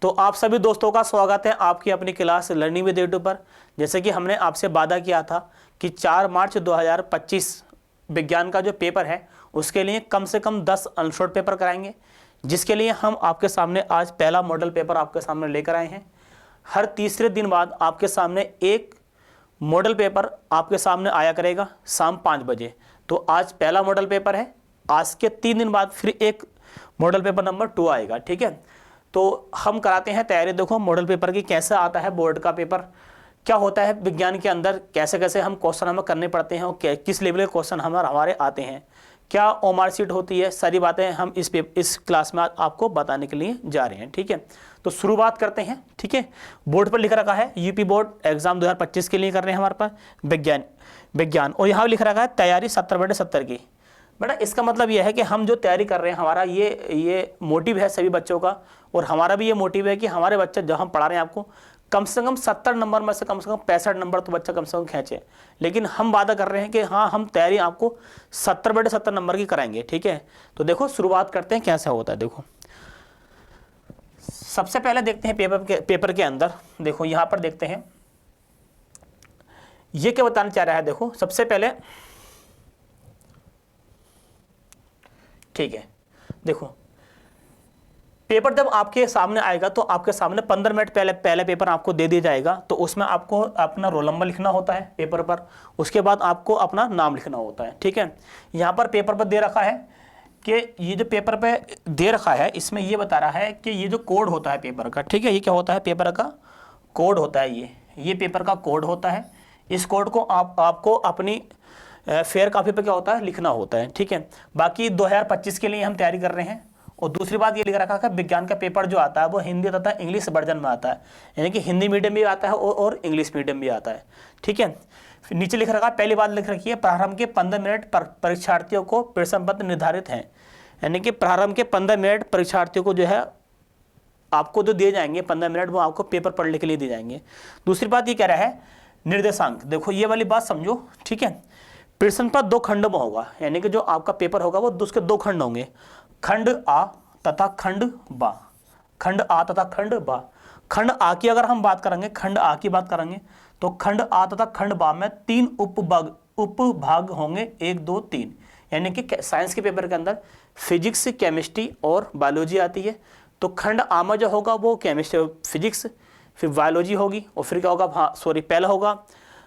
तो आप सभी दोस्तों का स्वागत है आपकी अपनी क्लास लर्निंग विद यूट्यूब पर। जैसे कि हमने आपसे वादा किया था कि 4 मार्च 2025 विज्ञान का जो पेपर है उसके लिए कम से कम 10 अनशॉर्ट पेपर कराएंगे, जिसके लिए हम आपके सामने आज पहला मॉडल पेपर आपके सामने लेकर आए हैं। हर तीसरे दिन बाद आपके सामने एक मॉडल पेपर आपके सामने आया करेगा शाम 5 बजे। तो आज पहला मॉडल पेपर है, आज के 3 दिन बाद फिर एक मॉडल पेपर नंबर 2 आएगा। ठीक है, तो हम कराते हैं तैयारी। देखो मॉडल पेपर की कैसे आता है बोर्ड का पेपर, क्या होता है विज्ञान के अंदर, कैसे कैसे हम क्वेश्चन हमें करने पड़ते हैं और किस लेवल के क्वेश्चन हमारे आते हैं, क्या ओमार सीट होती है, सारी बातें हम इस क्लास में आपको बताने के लिए जा रहे हैं। ठीक है, तो शुरुआत करते हैं। ठीक है, बोर्ड पर लिख रखा है यूपी बोर्ड एग्जाम 2025 के लिए कर रहे हैं हमारे पास विज्ञान और यहाँ लिख रखा है तैयारी 70/70 की। बेटा इसका मतलब यह है कि हम जो तैयारी कर रहे हैं, हमारा ये मोटिव है सभी बच्चों का, और हमारा भी ये मोटिव है कि हमारे बच्चे जब हम पढ़ा रहे हैं आपको कम से कम 70 नंबर में से कम 65 नंबर तो बच्चा कम से कम खींचे। लेकिन हम वादा कर रहे हैं कि हाँ, हम तैयारी आपको 70/70 नंबर की कराएंगे। ठीक है, तो देखो शुरुआत करते हैं कैसा होता है। देखो सबसे पहले देखते हैं पेपर के अंदर। देखो यहाँ पर देखते हैं ये क्या बताना चाह रहा है। देखो सबसे पहले ठीक है, देखो पेपर जब आपके सामने आएगा तो आपके सामने 15 मिनट पहले पेपर आपको दे दिया जाएगा। तो उसमें आपको अपना रोल नंबर लिखना होता है पेपर पर, उसके बाद आपको अपना नाम लिखना होता है। ठीक है, यहाँ पर पेपर पर दे रखा है कि ये जो पेपर पे दे रखा है इसमें ये बता रहा है कि ये जो कोड होता है पेपर का, ठीक है, ये क्या होता है, पेपर का कोड होता है। ये पेपर का कोड होता है। इस कोड को आपको अपनी फेयर कॉपी पे क्या होता है, लिखना होता है। ठीक है, बाकी 2025 के लिए हम तैयारी कर रहे हैं। और दूसरी बात ये लिख रखा है विज्ञान का पेपर जो आता है वो हिंदी तथा इंग्लिश वर्जन में आता है, यानी कि हिंदी मीडियम भी आता है और इंग्लिश मीडियम भी आता है। ठीक है, फिर नीचे लिख रखा है, पहली बात लिख रखी है प्रारंभ के 15 मिनट परीक्षार्थियों को प्रश्न पत्र निर्धारित हैं, यानी कि प्रारंभ के 15 मिनट परीक्षार्थियों को जो है आपको जो दिए जाएंगे 15 मिनट वो आपको पेपर पढ़ने के लिए दिए जाएंगे। दूसरी बात ये कह रहा है निर्देशांक। देखो ये वाली बात समझो। ठीक है, प्रश्न पर 2 खंड में होगा, यानी कि जो आपका पेपर होगा वो उसके 2 खंड होंगे, खंड आ तथा खंड बा। खंड आ तथा खंड बा। खंड आ की अगर हम बात करेंगे, खंड आ की बात करेंगे तो खंड आ तथा खंड बा में 3 उपभाग होंगे, 1 2 3, यानी कि साइंस के पेपर के अंदर फिजिक्स, केमिस्ट्री और बायोलॉजी आती है। तो खंड आ में जो होगा वो केमिस्ट्री फिजिक्स, फिर बायोलॉजी होगी, और फिर क्या होगा, पहला होगा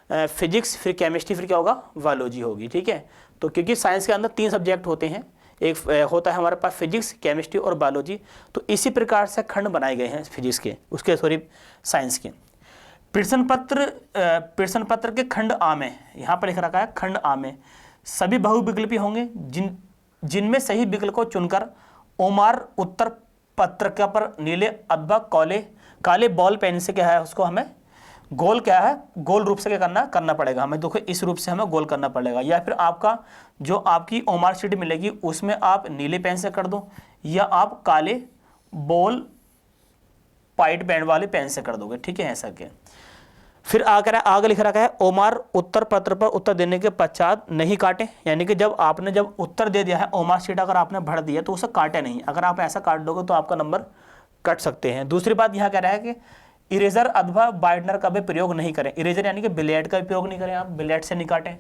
फिजिक्स, फिर केमिस्ट्री, फिर क्या होगा, बायोलॉजी होगी। ठीक है, तो क्योंकि साइंस के अंदर 3 सब्जेक्ट होते हैं, एक होता है हमारे पास फिजिक्स, केमिस्ट्री और बायोलॉजी, तो इसी प्रकार से खंड बनाए गए हैं फिजिक्स के, साइंस के। प्रश्न पत्र के खंड आ में यहाँ पर लिख रखा है, खंड आ में सभी बहुविकल्पी होंगे जिनमें सही विकल्प को चुनकर ओमार उत्तर पत्रिका पर नीले अथवा काले बॉल पेन से क्या है उसको हमें गोल क्या है, गोल रूप से क्या करना पड़ेगा हमें। देखो इस रूप से हमें गोल करना पड़ेगा, या फिर आपका जो आपकी ओमार शीट मिलेगी उसमें आप नीले पेन से कर दो, या आप काले बॉल पाइट पेन वाले पेन से कर दोगे। ठीक है, ऐसा क्या। फिर आगे लिख रखा है ओमार उत्तर पत्र पर उत्तर देने के पश्चात नहीं काटे, यानी कि जब उत्तर दे दिया है ओमार शीट अगर आपने भर दिया तो उसे काटे नहीं, अगर आप ऐसा काट दोगे तो आपका नंबर कट सकते हैं। दूसरी बात यहाँ कह रहा है कि इरेजर अथवा वाइडनर का भी प्रयोग नहीं करें। इरेजर यानी कि ब्लेड का भी प्रयोग नहीं करें, आप ब्लेड से नहीं काटें,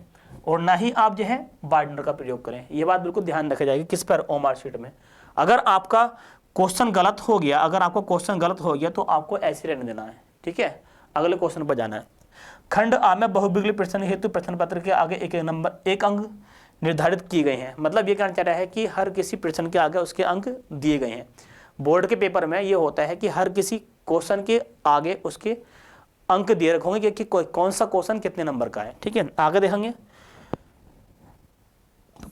और ना ही आप जो है वाइडनर का प्रयोग करें। ये बात बिल्कुल ध्यान रखी जाएगी किस पर, ओमार शीट में। अगर आपका क्वेश्चन गलत हो गया तो आपको ऐसे रहने देना है। ठीक है, अगले क्वेश्चन पर जाना है। खंड आ में बहुविकल्पी प्रश्न हेतु प्रश्न पत्र के आगे एक अंक निर्धारित किए गए हैं। मतलब ये कहना चाह रहा है कि हर किसी प्रश्न के आगे उसके अंक दिए गए हैं। बोर्ड के पेपर में ये होता है कि हर किसी क्वेश्चन के आगे उसके अंक दिए रखोगे कि कौन सा क्वेश्चन कितने नंबर का है। ठीक है, आगे देखेंगे।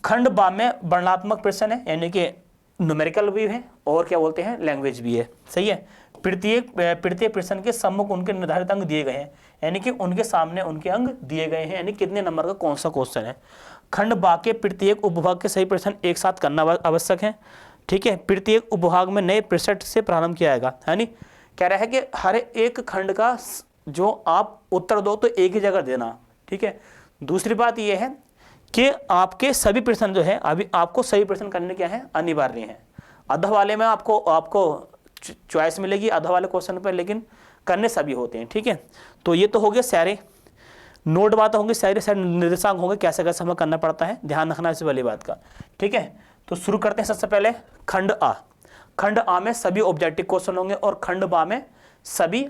खंड बा में वर्णनात्मक प्रश्न है, यानी कि न्यूमेरिकल भी है और क्या बोलते हैं लैंग्वेज भी है। सही है, प्रत्येक प्रश्न के सम्मुख उनके निर्धारित अंक दिए गए हैं, यानी कि उनके सामने उनके अंक दिए गए हैं, यानी कितने नंबर का कौन सा क्वेश्चन है। खंड बा के प्रत्येक उपभाग के सही प्रश्न एक साथ करना आवश्यक है। ठीक है, प्रत्येक उपभाग में नए पृष्ठ से प्रारंभ किया जाएगा, यानी कह रहा है कि हर एक खंड का जो आप उत्तर दो तो एक ही जगह देना। ठीक है, दूसरी बात यह है कि आपके सभी प्रश्न जो है अभी आपको सही प्रश्न करने क्या है, अनिवार्य है। अध वाले में आपको चॉइस मिलेगी आधा वाले क्वेश्चन पर, लेकिन करने सभी होते हैं। ठीक है, तो ये तो हो गए सारे नोट बात होंगे, सारे सारे निर्देशांक होंगे, कैसे कैसे हमें करना पड़ता है, ध्यान रखना इस वाली बात का। ठीक है, तो शुरू करते हैं सबसे पहले खंड आ। खंड आ में सभी ऑब्जेक्टिव क्वेश्चन होंगे और खंड बा में सभी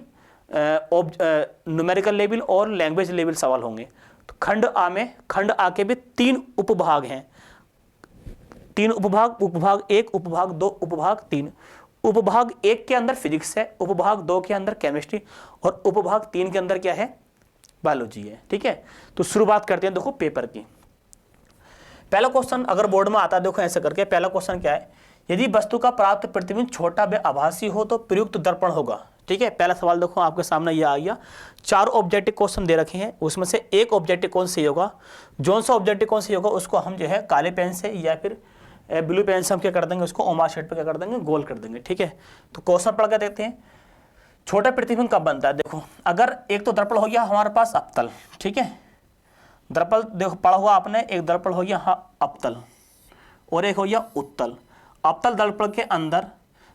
न्यूमेरिकल लेवल और लैंग्वेज लेवल सवाल होंगे। तो खंड आ के भी 3 उपभाग हैं, 3 उपभाग, उपभाग 1, उपभाग 2, उपभाग 3। उपभाग 1 के अंदर फिजिक्स है, उपभाग 2 के अंदर केमिस्ट्री और उपभाग 3 के अंदर क्या है, बायोलॉजी है। ठीक है, तो शुरुआत करते हैं देखो पेपर की। पहला क्वेश्चन अगर बोर्ड में आता है, देखो ऐसे करके, पहला क्वेश्चन क्या है, यदि वस्तु का प्राप्त प्रतिबिंब छोटा व आभासी हो तो प्रयुक्त दर्पण होगा। ठीक है, पहला सवाल देखो आपके सामने ये आ गया। 4 ऑब्जेक्टिव क्वेश्चन दे रखे हैं, उसमें से एक ऑब्जेक्टिव कौन सही होगा, जो सा ऑब्जेक्टिव कौन सही होगा उसको हम जो है काले पेन से या फिर ब्लू पेन से हम क्या कर देंगे, उसको ओमार शीट पे क्या कर देंगे, गोल कर देंगे। ठीक है, तो क्वेश्चन पढ़ के देखते हैं। छोटा प्रतिबिंब कब बनता है, देखो अगर एक तो दर्पण हो गया हमारे पास अवतल। ठीक है, दर्पण देखो पढ़ा हुआ आपने, एक दर्पण हो गया अवतल और एक हो गया उत्तल। अवतल दर्पण के अंदर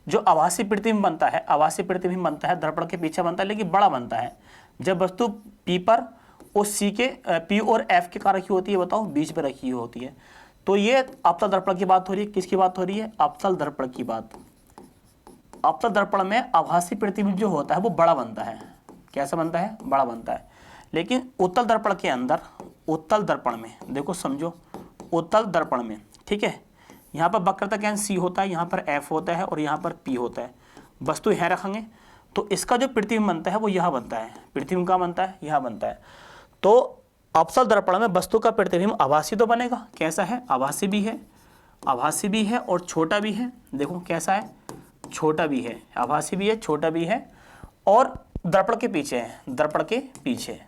जो आभासी प्रतिबिंब बनता है, आभासी प्रतिबिंब बनता है दर्पण के पीछे बनता है, लेकिन बड़ा बनता है जब वस्तु पी पर और सी के पी और एफ के कहाँ रखी होती है, बताओ, बीच में रखी होती है। तो ये अवतल दर्पण की बात हो रही है, किसकी बात हो रही है, अवतल दर्पण की बात। अवतल दर्पण में आभासी प्रतिबिंब जो होता है वो बड़ा बनता है। कैसा बनता है, बड़ा बनता है। लेकिन उत्तल दर्पण के अंदर, उत्तल दर्पण में देखो समझो, उत्तल दर्पण में, ठीक है, यहाँ पर वक्रता क्या सी होता है, यहाँ पर एफ होता है और यहाँ पर पी होता है। वस्तु यहाँ रखेंगे तो इसका जो प्रतिबिंब बनता है वो यहाँ बनता है। प्रतिबिंब कहाँ बनता है, यहाँ बनता है। तो अवतल दर्पण में वस्तु का प्रतिबिंब आभासी तो बनेगा, कैसा है, आभासी भी है, आभासी भी है और छोटा भी है। देखो कैसा है, छोटा भी है, आभासी भी है, छोटा भी है और दर्पण के पीछे है, दर्पण के पीछे,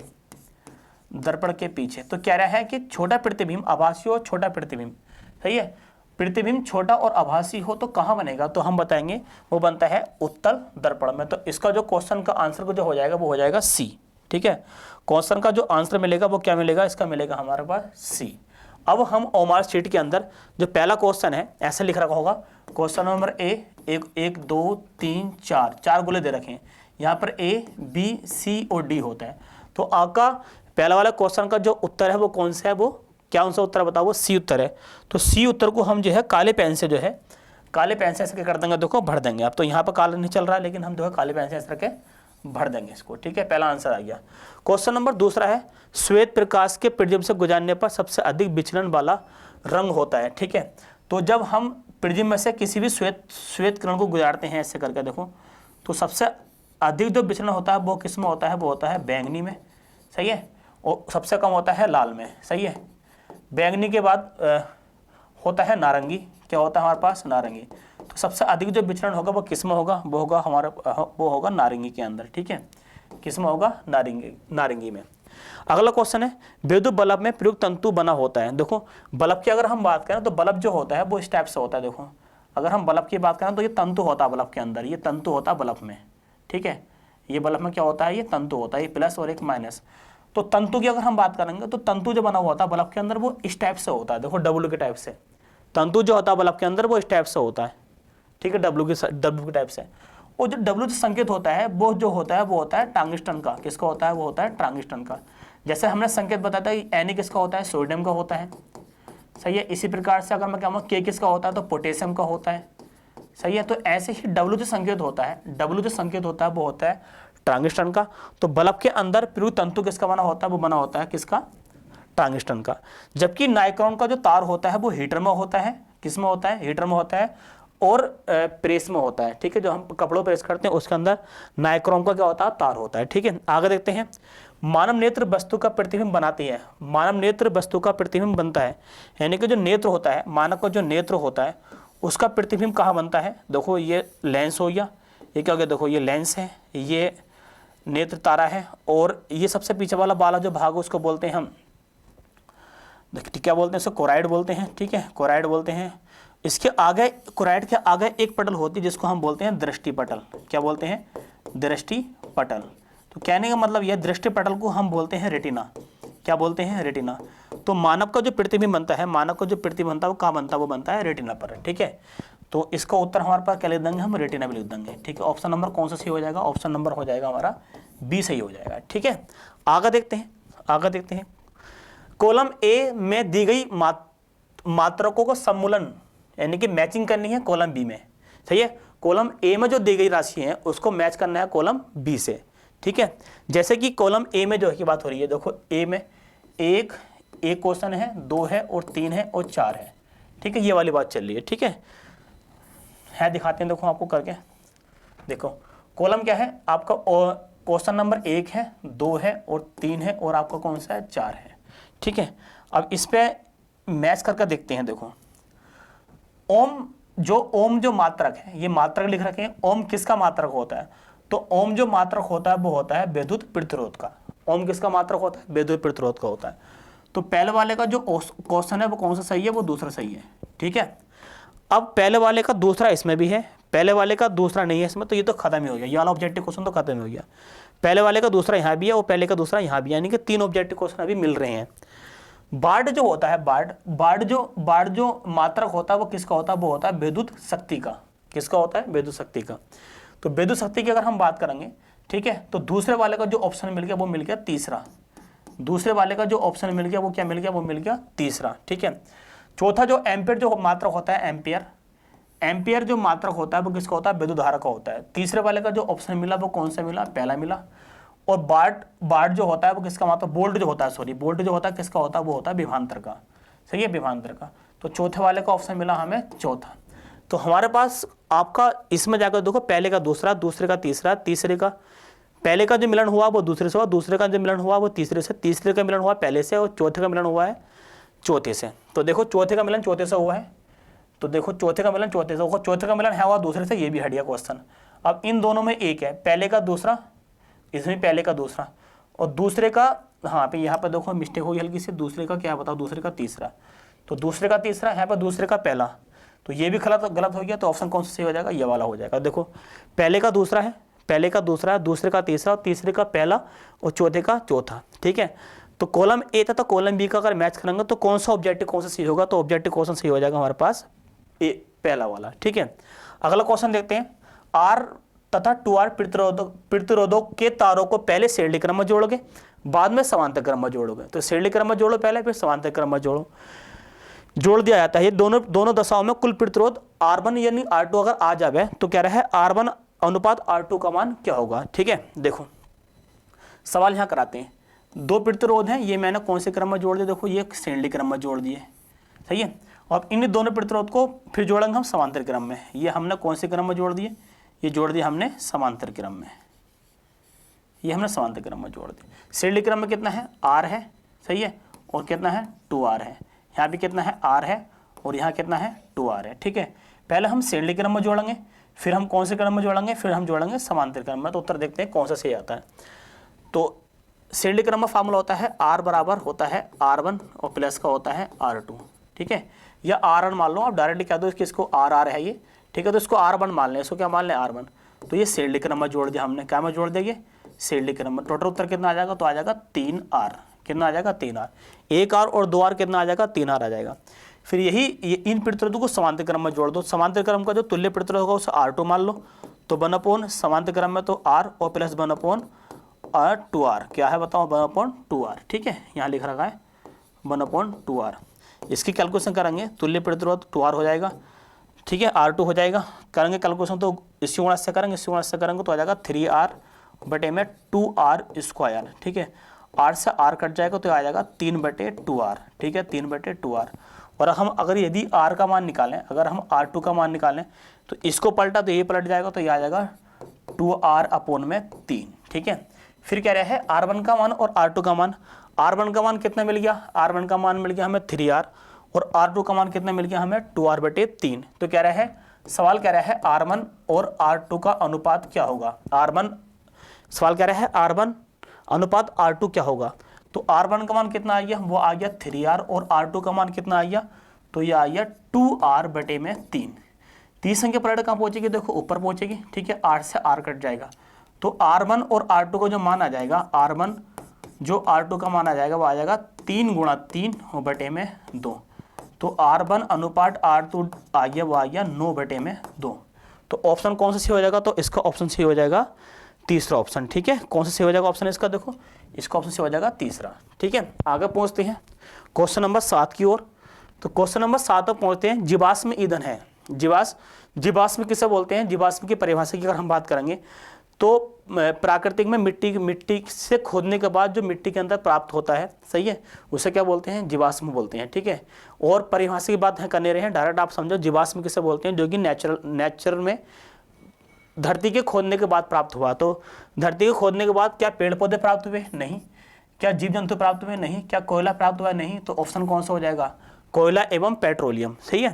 दर्पण के पीछे। तो कह रहा है कि छोटा प्रतिबिंब, आभासी और छोटा प्रतिबिंब, सही है। प्रतिबिंब छोटा और आभासी हो तो कहाँ बनेगा, तो हम बताएंगे वो बनता है उत्तल दर्पण में। तो इसका जो क्वेश्चन का आंसर को जो हो जाएगा वो हो जाएगा सी। ठीक है, क्वेश्चन का जो आंसर मिलेगा वो क्या मिलेगा, इसका मिलेगा हमारे पास सी। अब हम ओमार शीट के अंदर जो पहला क्वेश्चन है ऐसे लिख रखा होगा, क्वेश्चन नंबर ए, 1 2 3 4 गोले दे रखे हैं, यहाँ पर ए बी सी और डी होता है। तो आपका पहला वाला क्वेश्चन का जो उत्तर है वो कौन सा है, वो क्या सा उत्तर बताओ, वो सी उत्तर है। तो सी उत्तर को हम जो है काले पेन से जो है, काले पेन से ऐसे क्या कर देंगे, देखो भर देंगे। अब तो यहाँ पर काला नहीं चल रहा है, लेकिन हम जो है काले पेन से ऐसे करके भर देंगे इसको। ठीक है, पहला आंसर आ गया। क्वेश्चन नंबर दूसरा है, श्वेत प्रकाश के प्रिज्म से गुजरने पर सबसे अधिक विचलन वाला रंग होता है। ठीक है, तो जब हम प्रिज्म में से किसी भी श्वेत किरण को गुजारते हैं ऐसे करके देखो, तो सबसे अधिक जो विचलन होता है वो किस में होता है, वो होता है बैंगनी में, सही है, और सबसे कम होता है लाल में, सही है। बैंगनी के बाद होता है नारंगी, क्या होता है हमारे पास, नारंगी। तो सबसे अधिक जो विचलन होगा वो किस में होगा, वो होगा हमारे, वो होगा नारंगी के अंदर। ठीक है, किस में होगा, नारंगी में। अगला क्वेश्चन है, विद्युत बल्ब में प्रयुक्त तंतु बना होता है। देखो बल्ब की अगर हम बात करें तो बल्ब जो होता है वो इस टाइप से होता है। देखो अगर हम बल्ब की बात करें तो ये तंतु होता है बल्ब के अंदर, ये तंतु होता है बल्ब में। ठीक है, ये बल्ब में क्या होता है, ये तंतु होता है, ये प्लस और एक माइनस। तो तंतु की अगर हम बात करेंगे तो तंतु जो बना हुआ होता है बल्ब के अंदर वो इस टाइप से होता है। देखो डब्लू के टाइप से तंतु जो होता है बल्ब के अंदर वो इस टाइप से होता है। ठीक है, डब्लू के टाइप से। और जो डब्लू जो संकेत होता है वो जो होता है वो होता है टंगस्टन का। किसका होता है, वो होता है टंगस्टन का। जैसे हमने संकेत बताया था Na किसका होता है, सोडियम का होता है, सही है। इसी प्रकार से अगर मैं कहूँ K किसका होता है तो पोटेशियम का होता है, सही है। तो ऐसे ही डब्लू जो संकेत होता है, डब्लू जो संकेत होता है वो होता है टंगस्टन का। तो बल्ब के अंदर प्रयुक्त तंतु किसका बना होता है, वो बना होता है किसका, टंगस्टन का। जबकि नाइक्रोन का जो तार होता है वो हीटर में होता है, किस में होता है, हीटर में होता है और प्रेस में होता है। ठीक है, जो हम कपड़ों प्रेस करते हैं उसके अंदर नाइक्रोन का क्या होता है, तार होता है। ठीक है, आगे देखते हैं। मानव नेत्र वस्तु का प्रतिबिंब बनाती है। मानव नेत्र वस्तु का प्रतिबिंब बनता है, यानी कि जो नेत्र होता है, मानव का जो नेत्र होता है उसका प्रतिबिंब कहाँ बनता है। देखो ये लेंस हो गया, ये क्या हो गया, देखो ये लेंस है, ये नेत्र तारा है और ये सबसे पीछे वाला जो भाग उसको बोलते हैं हम, क्या बोलते हैं, इसको कोराइड बोलते हैं। ठीक है, कोराइड बोलते हैं। इसके आगे, कोराइड के आगे एक पटल होती है जिसको हम बोलते हैं दृष्टि पटल। क्या बोलते हैं, दृष्टि पटल। तो कहने का मतलब यह दृष्टि पटल को हम बोलते हैं रेटिना। क्या बोलते हैं, रेटिना। तो मानव का जो प्रतिबिंब बनता है, मानव का जो प्रतिबिंब बनता है वो कहाँ बनता है, वो बनता है रेटिना पर। ठीक है, तो इसका उत्तर हमारे पास क्या लिख देंगे, हम रेटिना भी लिख देंगे। ठीक है, ऑप्शन नंबर कौन सा सही हो जाएगा, ऑप्शन नंबर हो जाएगा हमारा बी सही हो जाएगा। ठीक है, आगे देखते हैं, आगे देखते हैं। कॉलम ए में दी गई मात्रकों को सम्मूलन यानी कि मैचिंग करनी है कॉलम बी में। सही है, कॉलम ए में जो दी गई राशि है उसको मैच करना है कॉलम बी से। ठीक है, जैसे कि कॉलम ए में जो है की बात हो रही है, देखो ए में एक क्वेश्चन है, 2 है और 3 है और 4 है। ठीक है, ये वाली बात चल रही है। ठीक है दिखाते हैं, देखो आपको करके। देखो कॉलम क्या है आपका, क्वेश्चन नंबर 1 है, 2 है और 3 है और आपका कौन सा है, 4 है। ठीक है, अब इस पे मैच करके देखते हैं। देखो ओम जो मात्रक है, ये मात्रक लिख रखे हैं। ओम किसका मात्रक होता है, तो ओम जो मात्रक होता है वो होता है विद्युत प्रतिरोध का। ओम किसका मात्रक होता है, विद्युत प्रतिरोध का होता है। तो पहले वाले का जो क्वेश्चन है वो कौन सा सही है, वो दूसरा सही है। ठीक है, अब पहले वाले का दूसरा इसमें भी है, पहले वाले का दूसरा नहीं है इसमें, तो ये तो खत्म ही हो गया, ये वाला ऑब्जेक्टिव क्वेश्चन तो खत्म ही हो गया। पहले वाले का दूसरा यहाँ भी है और पहले का दूसरा यहाँ भी है, यानी कि 3 ऑब्जेक्टिव क्वेश्चन अभी मिल रहे हैं। बार्ड जो होता है, बार्ड जो मात्रक होता है वो किसका होता है, वो होता है विद्युत शक्ति का। किसका होता है, विद्युत शक्ति का। तो विद्युत शक्ति की अगर हम बात करेंगे, ठीक है, तो दूसरे वाले का जो ऑप्शन मिल गया वो मिल गया तीसरा। दूसरे वाले का जो ऑप्शन मिल गया वो क्या मिल गया, वो मिल गया तीसरा। ठीक है, चौथा जो एम्पियर जो मात्रक होता है, एम्पियर जो मात्रक होता है वो किसका होता है, विद्युत धारा का होता है। तीसरे वाले का जो ऑप्शन मिला वो कौन सा मिला, पहला मिला। और बार्ड जो होता है वो किसका मात्रक, बोल्ट जो होता है, सॉरी बोल्ट जो होता है किसका होता है, वो होता है विभवांतर का। सही है, विभवांतर का। तो चौथे वाले का ऑप्शन मिला हमें चौथा। तो हमारे पास आपका इसमें जाकर देखो, पहले का दूसरा, दूसरे का तीसरा, तीसरे का पहले का जो मिलन हुआ वो दूसरे से हुआ, दूसरे का जो मिलन हुआ वो तीसरे से, तीसरे का मिलन हुआ पहले से और चौथे का मिलन हुआ है चौथे से। तो देखो चौथे का मिलन चौथे से हुआ है, तो देखो चौथे का मिलन चौथे से होगा, चौथे का मिलन है हुआ दूसरे से, ये भी हट गया क्वेश्चन। अब इन दोनों में एक है, पहले का दूसरा, इसमें पहले का दूसरा और दूसरे का, हाँ पे यहाँ पर देखो मिस्टेक होगी हल्की सी, दूसरे का क्या बताओ, दूसरे का तीसरा। तो दूसरे का तीसरा, यहाँ पर दूसरे का पहला, तो ये भी गलत हो गया। तो ऑप्शन कौन सा सही हो जाएगा, ये वाला हो जाएगा। देखो पहले का दूसरा है, पहले का दूसरा, दूसरे का तीसरा और तीसरे का पहला और चौथे का चौथा। ठीक है, तो कॉलम ए तथा कॉलम बी का अगर मैच करेंगे तो कौन सा ऑब्जेक्टिव कौन सा सही होगा, तो ऑब्जेक्टिव क्वेश्चन सही हो जाएगा हमारे पास ए, पहला वाला। ठीक है, अगला क्वेश्चन देखते हैं। आर तथा 2R प्रतिरोधों के तारों को पहले श्रेणी क्रम में जोड़ोगे, बाद में समांतर क्रम में जोड़ोगे। तो श्रेणी क्रम में जोड़ो पहले, फिर समांतर क्रम में जोड़ दिया जाता है। ये दोनों दशाओं में कुल प्रतिरोध R1 यानी R2 अगर आ जाए तो क्या रहे, R1 अनुपात R2 का मान क्या होगा। ठीक है, देखो सवाल यहाँ कराते हैं, 2 प्रतिरोध हैं, ये मैंने कौन से क्रम में जोड़ दिए, देखो ये श्रेणी क्रम में जोड़ दिए। सही है, और इन दोनों प्रतिरोध को फिर जोड़ेंगे हम समांतर क्रम में। ये हमने कौन से क्रम में जोड़ दिए, ये जोड़ दिया हमने समांतर क्रम में, ये हमने समांतर क्रम में जोड़ दिया। श्रेणी क्रम में कितना है, R है। सही है, और कितना है 2R है। यहाँ भी कितना है, R है और यहाँ कितना है 2R है। ठीक है, पहले हम श्रेणी क्रम में जोड़ेंगे, फिर हम कौन से क्रम में जोड़ेंगे, फिर हम जोड़ेंगे समांतर क्रम में। तो उत्तर देखते हैं कौन सा सही आता है। तो श्रेणी क्रम में फार्मूला होता है R बराबर होता है R1 और प्लस का होता है R2। ठीक है, या R1 मान लो, आप डायरेक्टली कह दो इसको R है ये। ठीक है, तो इसको R1 मान लें, इसको क्या मान लें R1। तो ये श्रेणी क्रम में जोड़ दिया हमने, क्या में जोड़ देंगे, श्रेणी क्रम में। टोटल उत्तर कितना आ जाएगा, तो आ जाएगा 3R। कितना आ जाएगा, 3R। 1R और 2R कितना आ जाएगा, 3R आ जाएगा। फिर ये इन प्रतिरोधों को समांतर क्रम में जोड़ दो। समांतर क्रम का जो तुल्य प्रतिरोध होगा उसे R2 मान लो, तो 1/, समांतर क्रम में तो R और प्लस 1/2R। क्या है बताओ, 1/2R। ठीक है, यहाँ लिख रखा है 1/2R। इसकी कैलकुलेशन करेंगे, तुल्य प्रतिरोध 2R हो जाएगा। ठीक है, R2 हो जाएगा, करेंगे कैलकुलेशन तो इसी गुणा से करेंगे, इसी गुणा से करेंगे तो आ जाएगा 3R बटे में 2R²। ठीक है, R से R कट जाएगा तो आ जाएगा 3/2R। ठीक है, 3/2R। और हम यदि R का मान निकालें, अगर हम R2 का मान निकालें तो इसको पलटा तो ये पलट जाएगा, तो ये आ जाएगा 2R/3। ठीक है, फिर क्या रहा है R1 का मान और R2 का मान। R1 का मान कितना मिल गया, R1 का मान मिल गया हमें 3R और R2 का मान कितना मिल गया हमें 2R/3। तो क्या रहा है, सवाल क्या रहा है R1 और R2 का अनुपात क्या होगा। सवाल क्या रहा है R1 अनुपात R2 क्या होगा। तो R1 का मान कितना आ गया, वो आ गया 3R और R2 का मान कितना आ गया, तो ये आ गया 2R/3। 30 संख्या पलट कहाँ पहुंचेगी, देखो ऊपर पहुंचेगी। ठीक है, R से R कट जाएगा तो R1 और R2 का जो मान आ जाएगा, R1 जो R2 का मान आ जाएगा वो आ जाएगा 3 × 3 बटे में 2। तो R1 अनुपात R2 आ गया, वो आ गया 9/2। तो ऑप्शन कौन सा सही हो जाएगा? तो इसका ऑप्शन सही हो जाएगा तीसरा ऑप्शन। ठीक है, कौन सा सही हो जाएगा ऑप्शन इसका? देखो इसका ऑप्शन सही हो जाएगा तीसरा। ठीक है, आगे पहुंचते हैं क्वेश्चन नंबर 7 की ओर। तो क्वेश्चन नंबर 7 पर पहुंचते हैं। जीवाश्म ईंधन है। जीवाश्म किसे बोलते हैं? जीवाश्म की परिभाषा की अगर हम बात करेंगे तो प्राकृतिक में मिट्टी से खोदने के बाद जो मिट्टी के अंदर प्राप्त होता है, सही है, उसे क्या बोलते हैं? जीवाश्म बोलते हैं। ठीक है, और परिभाषा की बात करने रहे हैं, डायरेक्ट आप समझो जीवाश्म किसे बोलते हैं? जो कि नेचुरल में धरती के खोदने के बाद प्राप्त हुआ। तो धरती के खोदने के बाद क्या पेड़ पौधे प्राप्त हुए? नहीं। क्या जीव जंतु प्राप्त हुए? नहीं। क्या कोयला प्राप्त हुआ? नहीं। तो ऑप्शन कौन सा हो जाएगा? कोयला एवं पेट्रोलियम। सही है,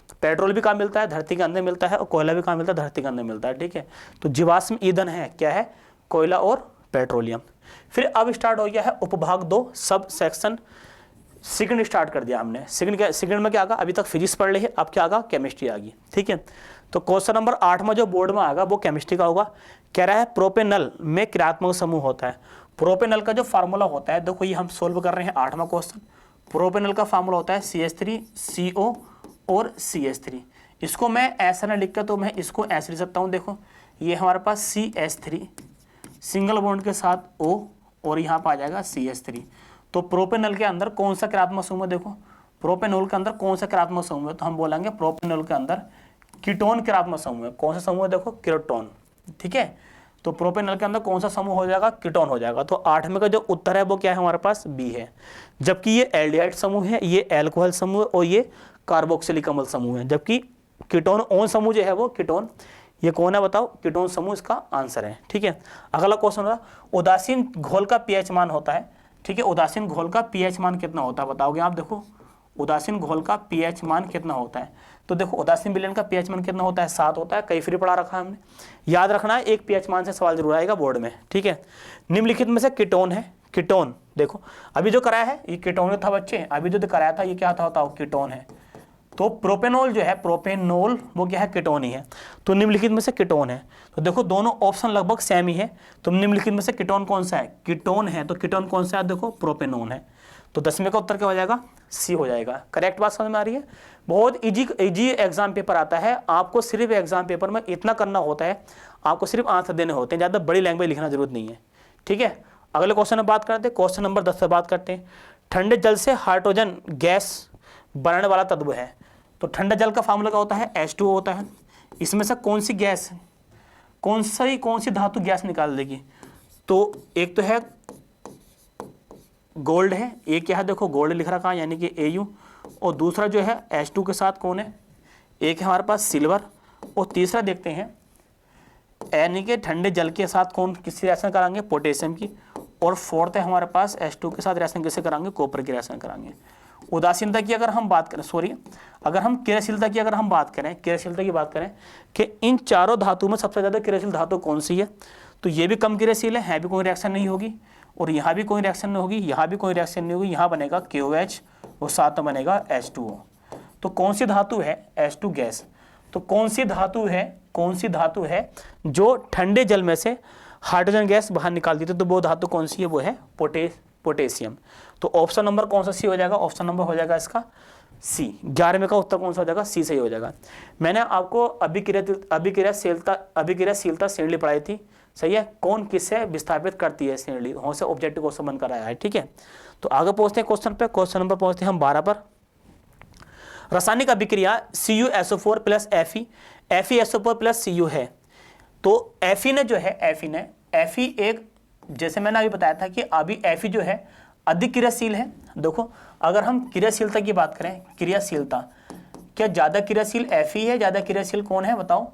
तो पेट्रोल भी कहाँ मिलता है? धरती के अंदर मिलता है, और कोयला भी कहाँ मिलता है? धरती के अंदर मिलता है। ठीक है, तो जीवाश्म ईंधन है, क्या है? कोयला और पेट्रोलियम। फिर अब स्टार्ट हो गया है उपभाग 2 सब सेक्शन। सेकंड स्टार्ट कर दिया हमने। सेकंड में क्या आगा? अभी तक फिजिक्स पढ़ रहे हैं, अब क्या आगा? केमिस्ट्री आ गई। ठीक है, तो क्वेश्चन नंबर 8 में जो बोर्ड में आएगा वो केमिस्ट्री का होगा। कह रहा है प्रोपेनल में क्रियात्मक समूह होता है। प्रोपेनल का जो फार्मूला होता है, देखो ये हम सोल्व कर रहे हैं 8वां क्वेश्चन। प्रोपेनल का फार्मूला होता है CH3 CO और CH3। इसको मैं ऐसा ना लिखकर, तो मैं इसको ऐसे लिख सकता हूँ। देखो ये हमारे पास CH3 सिंगल बॉन्ड के साथ O, और यहाँ पर आ जाएगा CH3। तो प्रोपेनल के अंदर कौन सा क्रियात्मक समूह है? देखो प्रोपेनॉल के अंदर कौन सा क्रियात्मक समूह है? तो हम बोलेंगे प्रोपेनॉल के अंदर कीटोन क्रियात्मक समूह है। कौन सा समूह है? देखो कीटोन। ठीक है, तो प्रोपेनॉल के अंदर कौन सा समूह हो जाएगा? कीटोन हो जाएगा। तो 8 में का जो उत्तर है वो क्या है हमारे पास? बी है। जबकि ये एल्डिहाइड समूह है, ये एल्कोहल समूह है, और ये कार्बोक्सिलिक अम्ल समूह है। जबकि कीटोन ओन समूह जो है वो कीटोन, ये कौन है बताओ? कीटोन समूह इसका आंसर है। ठीक है, अगला क्वेश्चन होगा उदासीन घोल का पीएच मान होता है। ठीक है, उदासीन घोल का पीएच मान कितना होता है बताओगे आप? देखो उदासीन घोल का पीएच मान कितना होता है? तो देखो उदासीन विलयन का पीएच मान कितना होता है? 7 होता है। कई फ्री पढ़ा रखा है हमने, याद रखना है। एक पीएच मान से सवाल जरूर आएगा बोर्ड में। ठीक है, निम्नलिखित में से कीटोन है। कीटोन देखो अभी जो कराया है ये कीटोन था बच्चे, अभी जो कराया था ये क्या था बताओ? कीटोन है। तो प्रोपेनॉल जो है, प्रोपेनॉल वो क्या है? कीटोन ही है। तो निम्नलिखित में से कीटोन है। तो देखो दोनों ऑप्शन लगभग सेम ही है। तो निम्नलिखित में से कीटोन कौन सा है? कीटोन है। तो कीटोन कौन सा है? देखो प्रोपेनॉल है। तो 10वें का उत्तर क्या हो जाएगा? सी हो जाएगा। करेक्ट बात समझ में आ रही है? बहुत इजी एग्जाम पेपर आता है। आपको सिर्फ एग्जाम पेपर में इतना करना होता है, आपको सिर्फ आंसर देने होते हैं, ज़्यादा बड़ी लैंग्वेज लिखना जरूरत नहीं है। ठीक है, अगले क्वेश्चन में बात करते हैं। क्वेश्चन नंबर 10 से बात करते हैं। ठंडे जल से हाइड्रोजन गैस बनाने वाला तत्व है। तो ठंडे जल का फार्मूला क्या होता है? H2O होता है। इसमें से कौन सी गैस, कौन सी धातु गैस निकाल देगी? तो एक तो है गोल्ड है, एक क्या है? देखो गोल्ड लिख रखा है यानी कि Au, और दूसरा जो है H2 के साथ कौन है? एक है हमारे पास सिल्वर, और तीसरा देखते हैं यानी कि ठंडे जल के साथ कौन किसकी रिएक्शन कराएंगे? पोटेशियम की। और फोर्थ है हमारे पास H2 के साथ रिएक्शन किससे कराएंगे? कॉपर की रिएक्शन कराएंगे। उदासीनता की अगर हम बात करें, अगर हम क्रियाशीलता की क्रियाशीलता की बात करें कि इन चारों धातु में सबसे ज़्यादा क्रियाशील धातु कौन सी है? तो ये भी कम क्रियाशील है भी कोई रिएक्शन नहीं होगी, और यहाँ भी कोई रिएक्शन नहीं होगी, यहाँ भी कोई रिएक्शन नहीं होगी। यहाँ बनेगा KOH और साथ में बनेगा H2O। तो कौन सी धातु है? H2 gas. तो कौन सी धातु है जो ठंडे जल में से हाइड्रोजन गैस बाहर निकाल देती है? तो वो धातु कौन सी है? वो है पोटेशियम। तो ऑप्शन नंबर कौन सा सी हो जाएगा? ऑप्शन नंबर हो जाएगा इसका सी। 11वें का उत्तर कौन सा हो जाएगा? सी सही हो जाएगा। मैंने आपको अभिक्रियाशीलता श्रेणी पढ़ाई थी, सही है, कौन किससे विस्थापित करती है श्रेणी, वहाँ से ऑब्जेक्टिव क्वेश्चन बनकर आया है। ठीक है, तो आगे पहुंचते हैं क्वेश्चन पे। क्वेश्चन नंबर पहुंचते हैं हम 12 पर। रासायनिक अभिक्रिया CuSO4 plus FeSO4 plus Cu है। तो Fe ने जो है Fe एक, जैसे मैंने अभी बताया था कि अभी Fe जो है अधिक क्रियाशील है। देखो अगर हम क्रियाशीलता की बात करें, क्रियाशीलता क्या ज़्यादा क्रियाशील Fe है, ज़्यादा क्रियाशील कौन है बताओ?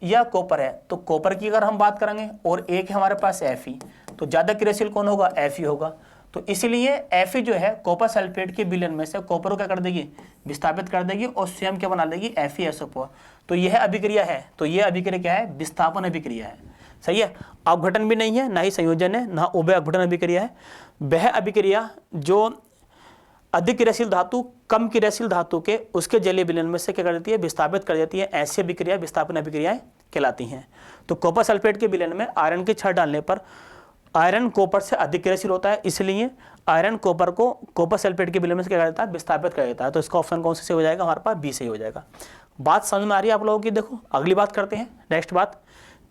या कॉपर है। तो कॉपर की अगर हम बात करेंगे, और एक है हमारे पास Fe, तो ज़्यादा क्रियाशील कौन होगा? Fe होगा। तो इसलिए Fe जो है कॉपर सल्फेट के विलयन में से कॉपर को क्या कर देगी? विस्थापित कर देगी, और स्वयं क्या बना लेगी? FeSO4। तो यह अभिक्रिया है। तो यह अभिक्रिया क्या है? विस्थापन अभिक्रिया है। सही है, अपघटन भी नहीं है, ना ही संयोजन है, ना उभय अपघटन अभिक्रिया है। वह अभिक्रिया जो अधिक क्रियाशील धातु कम क्रियाशील धातु के उसके जलीय विलयन में से क्या कर देती है? विस्थापित कर देती है। ऐसी अभिक्रिया विस्थापन अभिक्रियाएं कहलाती हैं। तो कॉपर सल्फेट के विलयन में आयरन की छड़ डालने पर आयरन कॉपर से अधिक क्रियाशील होता है, इसलिए आयरन कॉपर को कॉपर सल्फेट के विलय से क्या कर देता है, विस्थापित कर देता है। तो इसका ऑप्शन कौन सा सही हो जाएगा, हमारे पास बी सही हो जाएगा। बात समझ में आ रही है आप लोगों की। देखो अगली बात करते हैं, नेक्स्ट बात,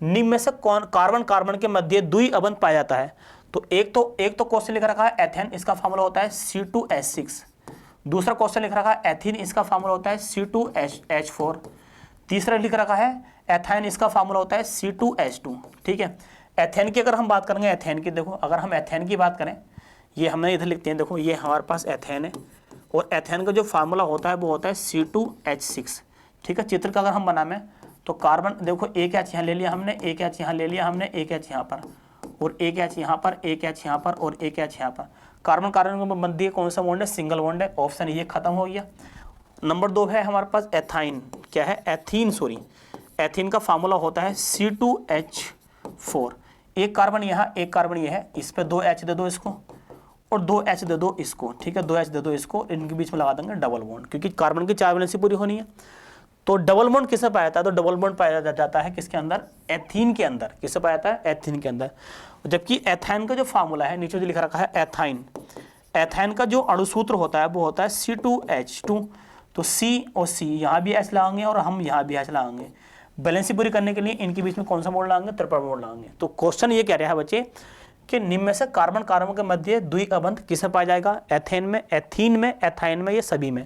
निम्न में से कौन कार्बन कार्बन के मध्य द्वि अबंध पाया जाता है। तो एक तो क्वेश्चन लिख रखा है एथेन, इसका फार्मूला होता है C2H6। दूसरा क्वेश्चन लिख रखा है एथीन, इसका फार्मूला होता है C2H4। तीसरा लिख रखा है एथाइन, इसका फार्मूला होता है C2H2। ठीक है, एथेन की अगर हम बात करेंगे, एथेन की देखो, अगर हम एथेन की बात करें, ये हमने इधर लिखते हैं, देखो ये हमारे पास एथेन है, और एथेन का जो फार्मूला होता है वो होता है C2H6। ठीक है, चित्र का अगर हम बनाएं तो कार्बन देखो, एक एच यहाँ ले लिया हमने, एक एच यहाँ ले लिया हमने, एक एच यहाँ पर, और एक एच यहाँ पर, एक एच यहाँ पर, और एक एच यहाँ पर। कार्बन कार्बन के मध्य कौन सा बॉन्ड है, सिंगल बॉन्ड है। ऑप्शन ये खत्म हो गया। नंबर 2 है हमारे पास एथाइन, क्या है, एथीन, सॉरी, एथीन का फार्मूला होता है C2H4। एक कार्बन यहाँ, एक कार्बन ये है, इस पर 2 H दे दो इसको, और 2 H दे दो इसको। ठीक है, 2 H दे दो इसको, इनके बीच में लगा देंगे डबल बॉन्ड, क्योंकि कार्बन की 4 वैलेंसी पूरी होनी है। तो डबल बॉन्ड किससे पाया जाता है, तो डबल बॉन्ड पाया जाता है किसके अंदर, एथीन के अंदर। किससे पाया जाता है, एथीन के अंदर। जबकि एथाइन का जो फार्मूला है, नीचे जो लिखा रखा है एथाइन, एथाइन का जो अणुसूत्र होता है वो होता है C2H2। तो C और C यहाँ भी H लगाएंगे और हम यहाँ भी H लगाएंगे। बैलेंसी पूरी करने के लिए इनके बीच में कौन सा बॉन्ड लगाएंगे, ट्रिपल बॉन्ड लगाएंगे। तो क्वेश्चन ये कह रहा है बच्चे कि निम्न में से कार्बन कार्बन के मध्य द्वि अबंध किसमें पाया जाएगा, एथेन में, एथीन में, एथाइन में, ये सभी में।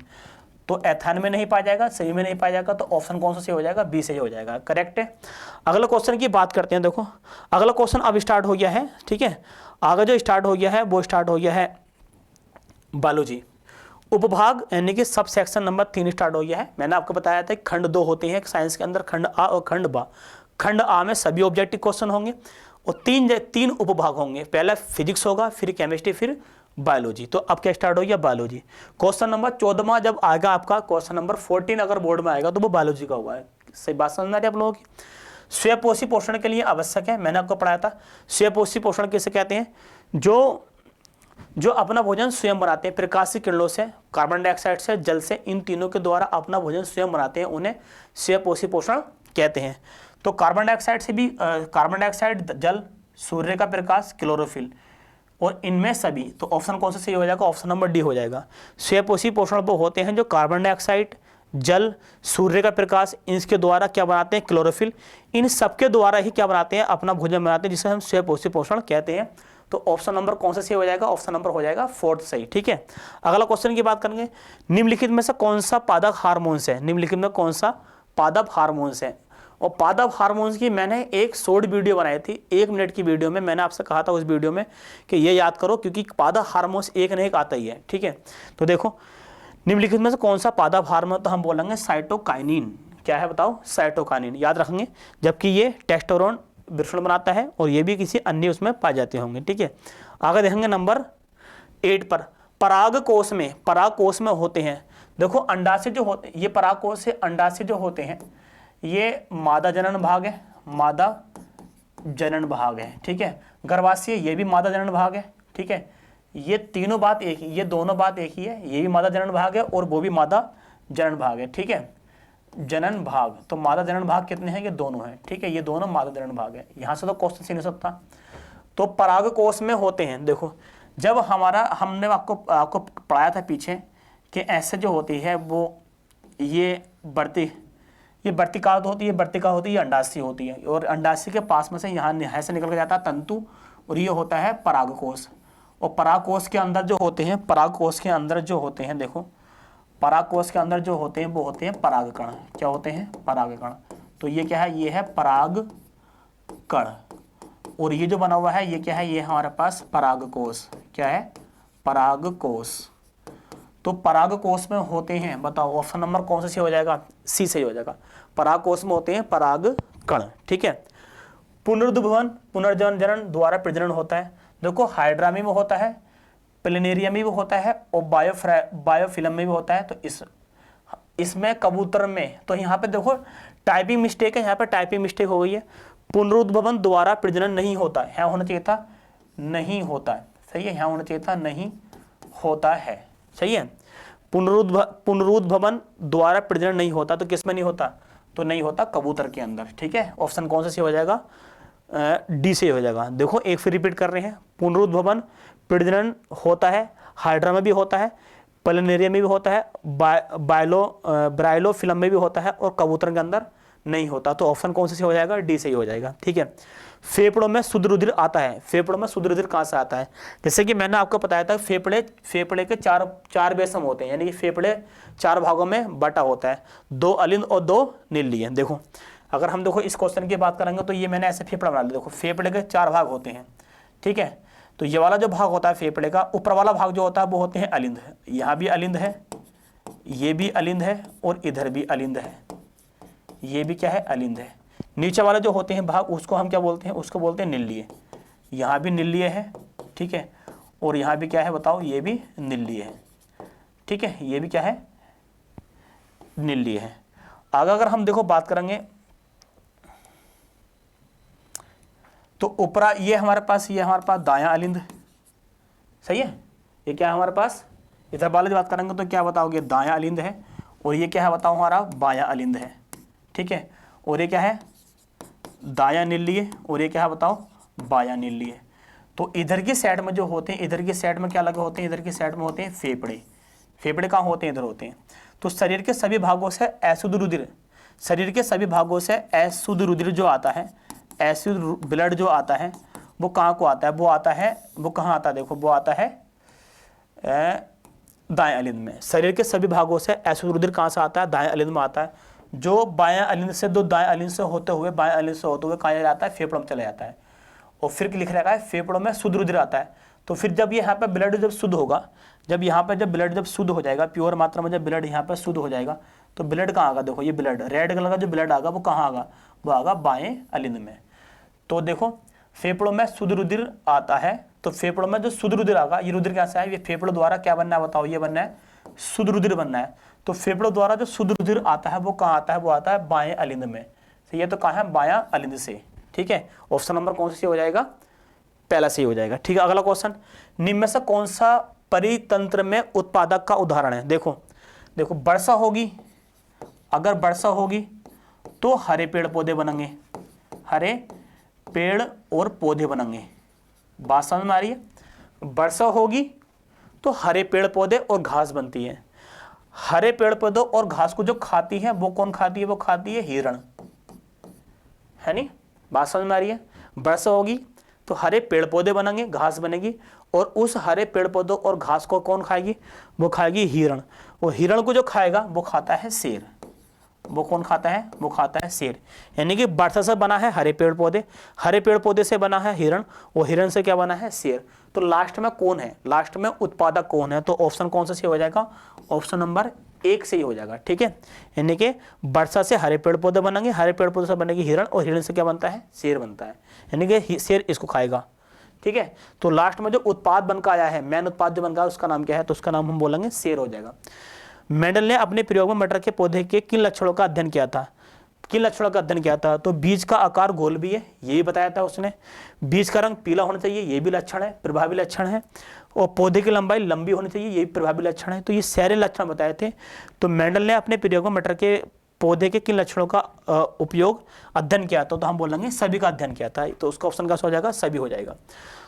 तो एथाइन में नहीं पाया जाएगा, सभी में नहीं पाया जाएगा, तो ऑप्शन कौन सा सही हो जाएगा, बी सही हो जाएगा। करेक्ट है। अगला क्वेश्चन की बात करते हैं। देखो अगला क्वेश्चन अब स्टार्ट हो गया है। ठीक है, आगे जो स्टार्ट हो गया है वो स्टार्ट हो गया है बायोलॉजी उपभाग, यानी कि सब सेक्शन नंबर 3 स्टार्ट हो गया है। मैंने आपको बताया था खंड 2 होते हैं साइंस के अंदर, खंड आ और खंड बा। खंड आ में सभी ऑब्जेक्टिव क्वेश्चन होंगे और तीन उपभाग होंगे। पहला फिजिक्स होगा, फिर केमिस्ट्री, फिर बायोलॉजी। तो अब क्या स्टार्ट हो गया, बायोलॉजी। क्वेश्चन नंबर 14 जब आएगा आपका, क्वेश्चन नंबर 14 अगर बोर्ड में आएगा तो वो बायोलॉजी का हुआ है। सही बात समझ में आ रही है आप लोगों की। स्वयंपोषी पोषण के लिए आवश्यक है, मैंने आपको पढ़ाया था। स्वयंपोषी पोषण किसे कहते हैं, जो अपना भोजन स्वयं बनाते हैं, प्रकाश की किरणों से, कार्बन डाइऑक्साइड से, जल से, इन तीनों के द्वारा अपना भोजन स्वयं बनाते हैं, उन्हें स्वयंपोषी पोषण कहते हैं। तो कार्बन डाइऑक्साइड से भी, कार्बन डाइऑक्साइड, जल, सूर्य का प्रकाश, क्लोरोफिल, और इनमें सभी। तो ऑप्शन कौन सा सही हो जाएगा, ऑप्शन नंबर डी हो जाएगा। स्वयंपोषी पोषण वो होते हैं जो कार्बन डाइऑक्साइड, जल, सूर्य का प्रकाश, इनके द्वारा क्या बनाते हैं, क्लोरोफिल, इन सबके द्वारा ही क्या बनाते हैं, अपना भोजन बनाते हैं, जिसे हम स्वयंपोषी पोषण कहते हैं। तो ऑप्शन नंबर कौन सा सही हो जाएगा, ऑप्शन नंबर हो जाएगा 4 सही। ठीक है, अगला क्वेश्चन की बात करेंगे। निम्नलिखित में से कौन सा पादप हार्मोन्स है, निम्नलिखित में कौन सा पादप हार्मोन्स है। और पादप हार्मोन्स की मैंने एक शॉर्ट वीडियो बनाई थी, 1 मिनट की वीडियो में। मैंने आपसे कहा था उस वीडियो में कि ये याद करो, क्योंकि पादप हार्मोन्स एक न एक आता ही है। ठीक है, तो देखो निम्नलिखित में से कौन सा पादप हार्मोन, तो हम बोलेंगे साइटोकाइनिन। क्या है बताओ, साइटोकाइनिन याद रखेंगे। जबकि ये टेस्टोस्टेरोन वृषण बनाता है और ये भी किसी अन्य उसमें पाए जाते होंगे। ठीक है, आगे देखेंगे नंबर 8 पर। परागकोश में होते हैं। देखो अंडाशय जो होते हैं, ये परागकोश से अंडाशय जो होते हैं, ये मादा जनन भाग है, मादा जनन भाग है। ठीक है, गर्भाशय ये भी मादा जनन भाग है। ठीक है, ये तीनों बात एक ही, ये दोनों बात एक ही है। ये भी मादा जनन भाग है और वो भी मादा जनन भाग है। ठीक है, जनन भाग, तो मादा जनन भाग कितने हैं, ये दोनों हैं। ठीक है, ये दोनों मादा जनन भाग है। यहाँ से तो क्वेश्चन सीन हो सकता। तो परागकोश में होते हैं। देखो जब हमने आपको पढ़ाया था पीछे कि ऐसे जो होती है वो ये वर्तिका होती है, वर्तिका होती है, ये अंडाशय होती है, और अंडाशय के पास में से यहाँ से निकल के जाता है तंतु, और ये होता है परागकोश। और परागकोश के अंदर जो होते हैं, परागकोश के अंदर जो होते हैं, देखो परागकोश के अंदर जो होते हैं वो होते हैं परागकण। क्या होते हैं, परागकण। तो ये क्या है, ये है परागकण, और ये जो बना हुआ है ये क्या है, ये हमारे पास परागकोश। क्या है, परागकोश। तो परागकोश में होते हैं, बताओ ऑप्शन नंबर कौन सा सही हो जाएगा, सी सही हो जाएगा। परागकोश में होते हैं परागकण। ठीक है, पुनरुद्भवन, पुनर्जनन द्वारा प्रजनन होता है। देखो हाइड्रामी में होता है, प्लेनेरिया में भी होता है, और बायोफिलम में भी होता है। तो इसमें कबूतर में, तो यहाँ पे देखो टाइपिंग मिस्टेक है, यहाँ पे टाइपिंग मिस्टेक हो गई है। पुनरुद्भवन द्वारा प्रजनन नहीं होता है, यहाँ होना चाहिए था नहीं होता है। सही है, यहाँ होना चाहिए था नहीं होता है। सही है, पुनरुद्भवन द्वारा प्रजनन नहीं होता, तो किस में नहीं होता, तो नहीं होता कबूतर के अंदर। ठीक है, ऑप्शन कौन सा सही हो जाएगा, डी से हो जाएगा। देखो एक फिर रिपीट कर रहे हैं, पुनरुद्भवन प्रजनन होता है, हाइड्रा में भी होता है, प्लनेरिया में भी होता है, ब्राइलोफिलम में भी होता है, और कबूतर के अंदर नहीं होता। तो ऑप्शन कौन से हो जाएगा? डी से ही हो जाएगा। ठीक है। फेफड़ों में शुद्ध रुधिर आता है। फेफड़ों में शुद्ध रुधिर कहाँ से आता है? जैसे कि मैंने आपको बताया था, फेफड़े के चार बेसम होते हैं, यानी कि फेफड़े 4 भागों में बटा होता है, 2 अलिंद और 2 नीली है। देखो अगर हम देखो इस क्वेश्चन की बात करेंगे तो ये मैंने ऐसे फेफड़ा बना लिया। देखो फेफड़े के 4 भाग होते हैं, ठीक है। तो ये वाला जो भाग होता है फेफड़े का, ऊपर वाला भाग जो होता है वो होते हैं अलिंद। यहाँ भी अलिंद है, ये भी अलिंद है, और इधर भी अलिंद है, ये भी क्या है? अलिंद है। नीचे वाले जो होते हैं भाग उसको हम क्या बोलते हैं? उसको बोलते हैं नीलीय। यहाँ भी नीलीय है, ठीक है, और यहाँ भी क्या है बताओ? ये भी नीलीय है, ठीक है, ये भी क्या है? नीलीय है। आगे अगर हम देखो बात करेंगे तो ऊपरा ये हमारे पास दायां अलिंद, सही है। ये क्या है हमारे पास? इधर वाले की बात करेंगे तो क्या बताओगे? दायां अलिंद है, और ये क्या है बताओ? हमारा बायां अलिंद है, ठीक है। और ये क्या है? दायां नीलीय, और ये क्या है बताओ? बायां नीलीय। तो इधर की साइड में जो होते हैं, इधर की साइड में क्या लगे होते हैं? इधर की साइड में होते हैं फेफड़े। फेफड़े कहाँ होते हैं? इधर होते हैं। तो शरीर के सभी भागों से अशुद्ध रुधिर, शरीर के सभी भागों से अशुद्ध रुधिर जो आता है, अशुद्ध ब्लड जो आता है, वो कहाँ को आता है? वो आता है, वो कहाँ आता है? देखो वो आता है दाएं अलिंद में। शरीर के सभी भागों से अशुद्ध रुधिर कहाँ से आता है? दाएं अलिंद में आता है। जो बायां अलिंद से दाएं अलिंद से होते हुए कहाँ जाता है? फेफड़ों में चला जाता है। और फिर लिख रखा है फेफड़ों में शुद्ध रुधिर आता है। तो फिर जब यहाँ पे ब्लड जब शुद्ध होगा, जब ब्लड जब शुद्ध हो जाएगा, प्योर मात्रा में जब ब्लड यहाँ पे शुद्ध हो जाएगा, तो ब्लड कहाँ आगा? देखो ये ब्लड रेड कलर का जो ब्लड आगा वो कहाँ आगा? वो आगा बाएं अलिंद में। तो देखो फेफड़ों में शुद्ध रुधिर आता है, तो फेफड़ों में जो शुद्ध रुधिर आगा, ये रुधिर कैसा है? ये फेफड़ों द्वारा क्या बनना है बताओ? ये बनना है शुद्ध रुधिर बनना है। तो फेफड़ों द्वारा जो शुद्ध रुधिर आता है वो कहाँ आता है? वो आता है बाएं अलिंद में। तो ये तो कहाँ है? बायां अलिंद से, ठीक है। ऑप्शन नंबर कौन सा हो जाएगा? पहला सही हो जाएगा, ठीक है। अगला क्वेश्चन, निम्न में से कौन सा परितंत्र में उत्पादक का उदाहरण है? देखो वर्षा होगी, अगर वर्षा होगी तो हरे पेड़ पौधे बनेंगे, हरे पेड़ और पौधे बनेंगे। बात समझ में आ रही है? वर्षा होगी तो हरे पेड़ पौधे और घास बनती है। हरे पेड़ पौधों और घास को जो खाती है वो कौन खाती है? वो खाती है हिरण, है नहीं? बात समझ में आ रही है? वर्षा होगी तो हरे पेड़ पौधे बनेंगे, घास बनेगी, और उस हरे पेड़ पौधों और घास को कौन खाएगी? वो खाएगी हिरण। और हिरण को जो खाएगा वो खाता है शेर। वो कौन खाता है? वो खाता है शेर। यानी कि वर्षा से बना है हरे पेड़ पौधे, हरे पेड़ पौधे से बना है हिरण, और हिरण से क्या बना है? शेर। तो लास्ट में कौन है? लास्ट में उत्पादक कौन है? तो ऑप्शन कौन सा सही हो जाएगा? ऑप्शन नंबर 1 से ही हो जाएगा, ठीक है। यानी कि वर्षा से हरे पेड़ पौधे बनेंगे, हरे पेड़ पौधे से बनेगी हिरण, और हिरण से क्या बनता है? शेर बनता है। यानी कि शेर इसको खाएगा, ठीक है। तो लास्ट में जो उत्पाद बनकर आया है, मेन उत्पाद जो बन गया उसका नाम क्या है? तो उसका नाम हम बोलेंगे शेर हो जाएगा। मेंडल ने अपने प्रयोग में मटर के पौधे के किन लक्षणों का अध्ययन किया था? किन लक्षणों का अध्ययन किया था? तो बीज का आकार गोल भी है, ये भी बताया था उसने। बीज का रंग पीला होना चाहिए, ये भी लक्षण है, प्रभावी लक्षण है। और पौधे की लंबाई लंबी होनी चाहिए, ये भी प्रभावी लक्षण है। तो ये सारे लक्षण बताए थे। तो मेंडल ने अपने प्रयोग में मटर के पौधे के किन लक्षणों का उपयोग अध्ययन किया था? तो हम बोलेंगे सभी का अध्ययन किया था। तो उसका ऑप्शन कैसा हो जाएगा? सभी हो जाएगा।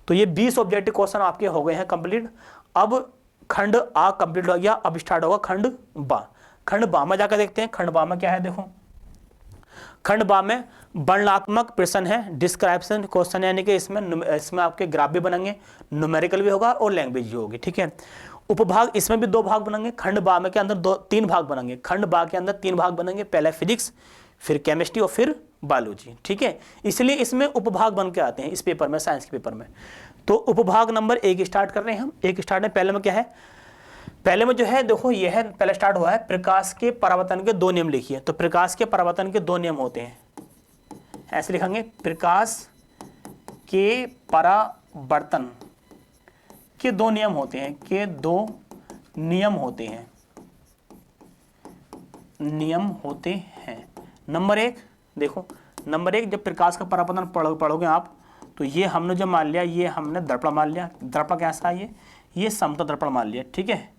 तो ये 20 ऑब्जेक्टिव क्वेश्चन आपके हो गए हैं कंप्लीट। अब खंड आ कंप्लीट हो गया, अब स्टार्ट होगा खंड बा। खंड बा में जाकर देखते हैं। खंड बा में क्या है? देखो खंड बा में वर्णनात्मक प्रश्न है, डिस्क्रिप्शन क्वेश्चन, यानी कि इसमें आपके ग्राफ भी बनेंगे, न्यूमेरिकल भी होगा और लैंग्वेज भी होगी, ठीक है। उपभाग, इसमें भी 2 भाग बनेंगे। खंड बा में के अंदर 3 भाग बनेंगे। खंड बा के अंदर 3 भाग बनेंगे, पहले फिजिक्स, फिर केमिस्ट्री और फिर बायोलॉजी, ठीक है। इसलिए इसमें उपभाग बन के आते हैं इस पेपर में, साइंस के पेपर में। तो उपभाग नंबर 1 स्टार्ट कर रहे हैं हम। 1 स्टार्ट है। पहले में क्या है? पहले में जो है देखो ये है, पहले स्टार्ट हुआ है प्रकाश के परावर्तन के 2 नियम लिखिए। तो प्रकाश के परावर्तन के 2 नियम होते हैं, ऐसे लिखेंगे, प्रकाश के परावर्तन के 2 नियम होते हैं, के 2 नियम होते हैं, नियम होते हैं। नंबर 1 देखो, नंबर 1 जब प्रकाश का परावर्तन पढ़ोगे आप, तो ये हमने जो मान लिया, ये हमने दर्पण मान लिया। दर्पण कैसा है? ये समतल दर्पण मान लिया, ठीक है।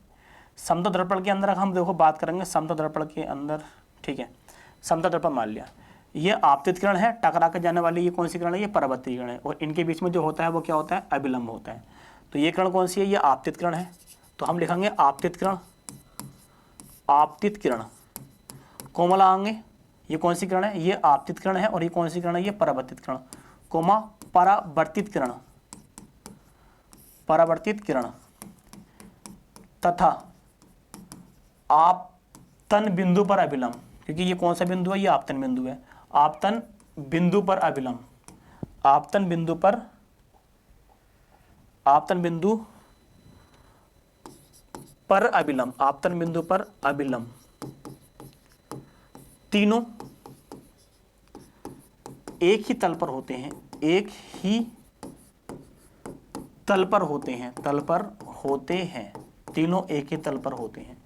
समतल दर्पण के अंदर हम देखो बात करेंगे, समतल दर्पण के अंदर, ठीक है, समतल दर्पण मान लिया। ये आपतित किरण है, टकरा के जाने वाली ये कौन सी किरण है, ये परावर्तित किरण है, और इनके बीच में जो होता है वो क्या होता है, अभिलंब होता है। तो ये किरण कौन सी है, ये आपतित किरण है, तो हम लिखेंगे आपतित किरण, आपतित किरण। कोमला आएंगे, ये कौन सी किरण है, ये आपतित किरण है, और ये कौन सी किरण है, ये परावर्तित किरण, कोमा परावर्तित किरण, परावर्तित किरण। तथा आपतन बिंदु पर अभिलंब, क्योंकि ये कौन सा बिंदु है, ये आपतन बिंदु है, आपतन बिंदु पर अभिलंब, आपतन बिंदु पर, आपतन बिंदु पर अभिलंब, आपतन बिंदु पर अभिलंब। तीनों एक ही तल पर होते हैं, एक ही तल पर होते हैं, तल पर होते हैं, तीनों एक ही तल पर होते हैं।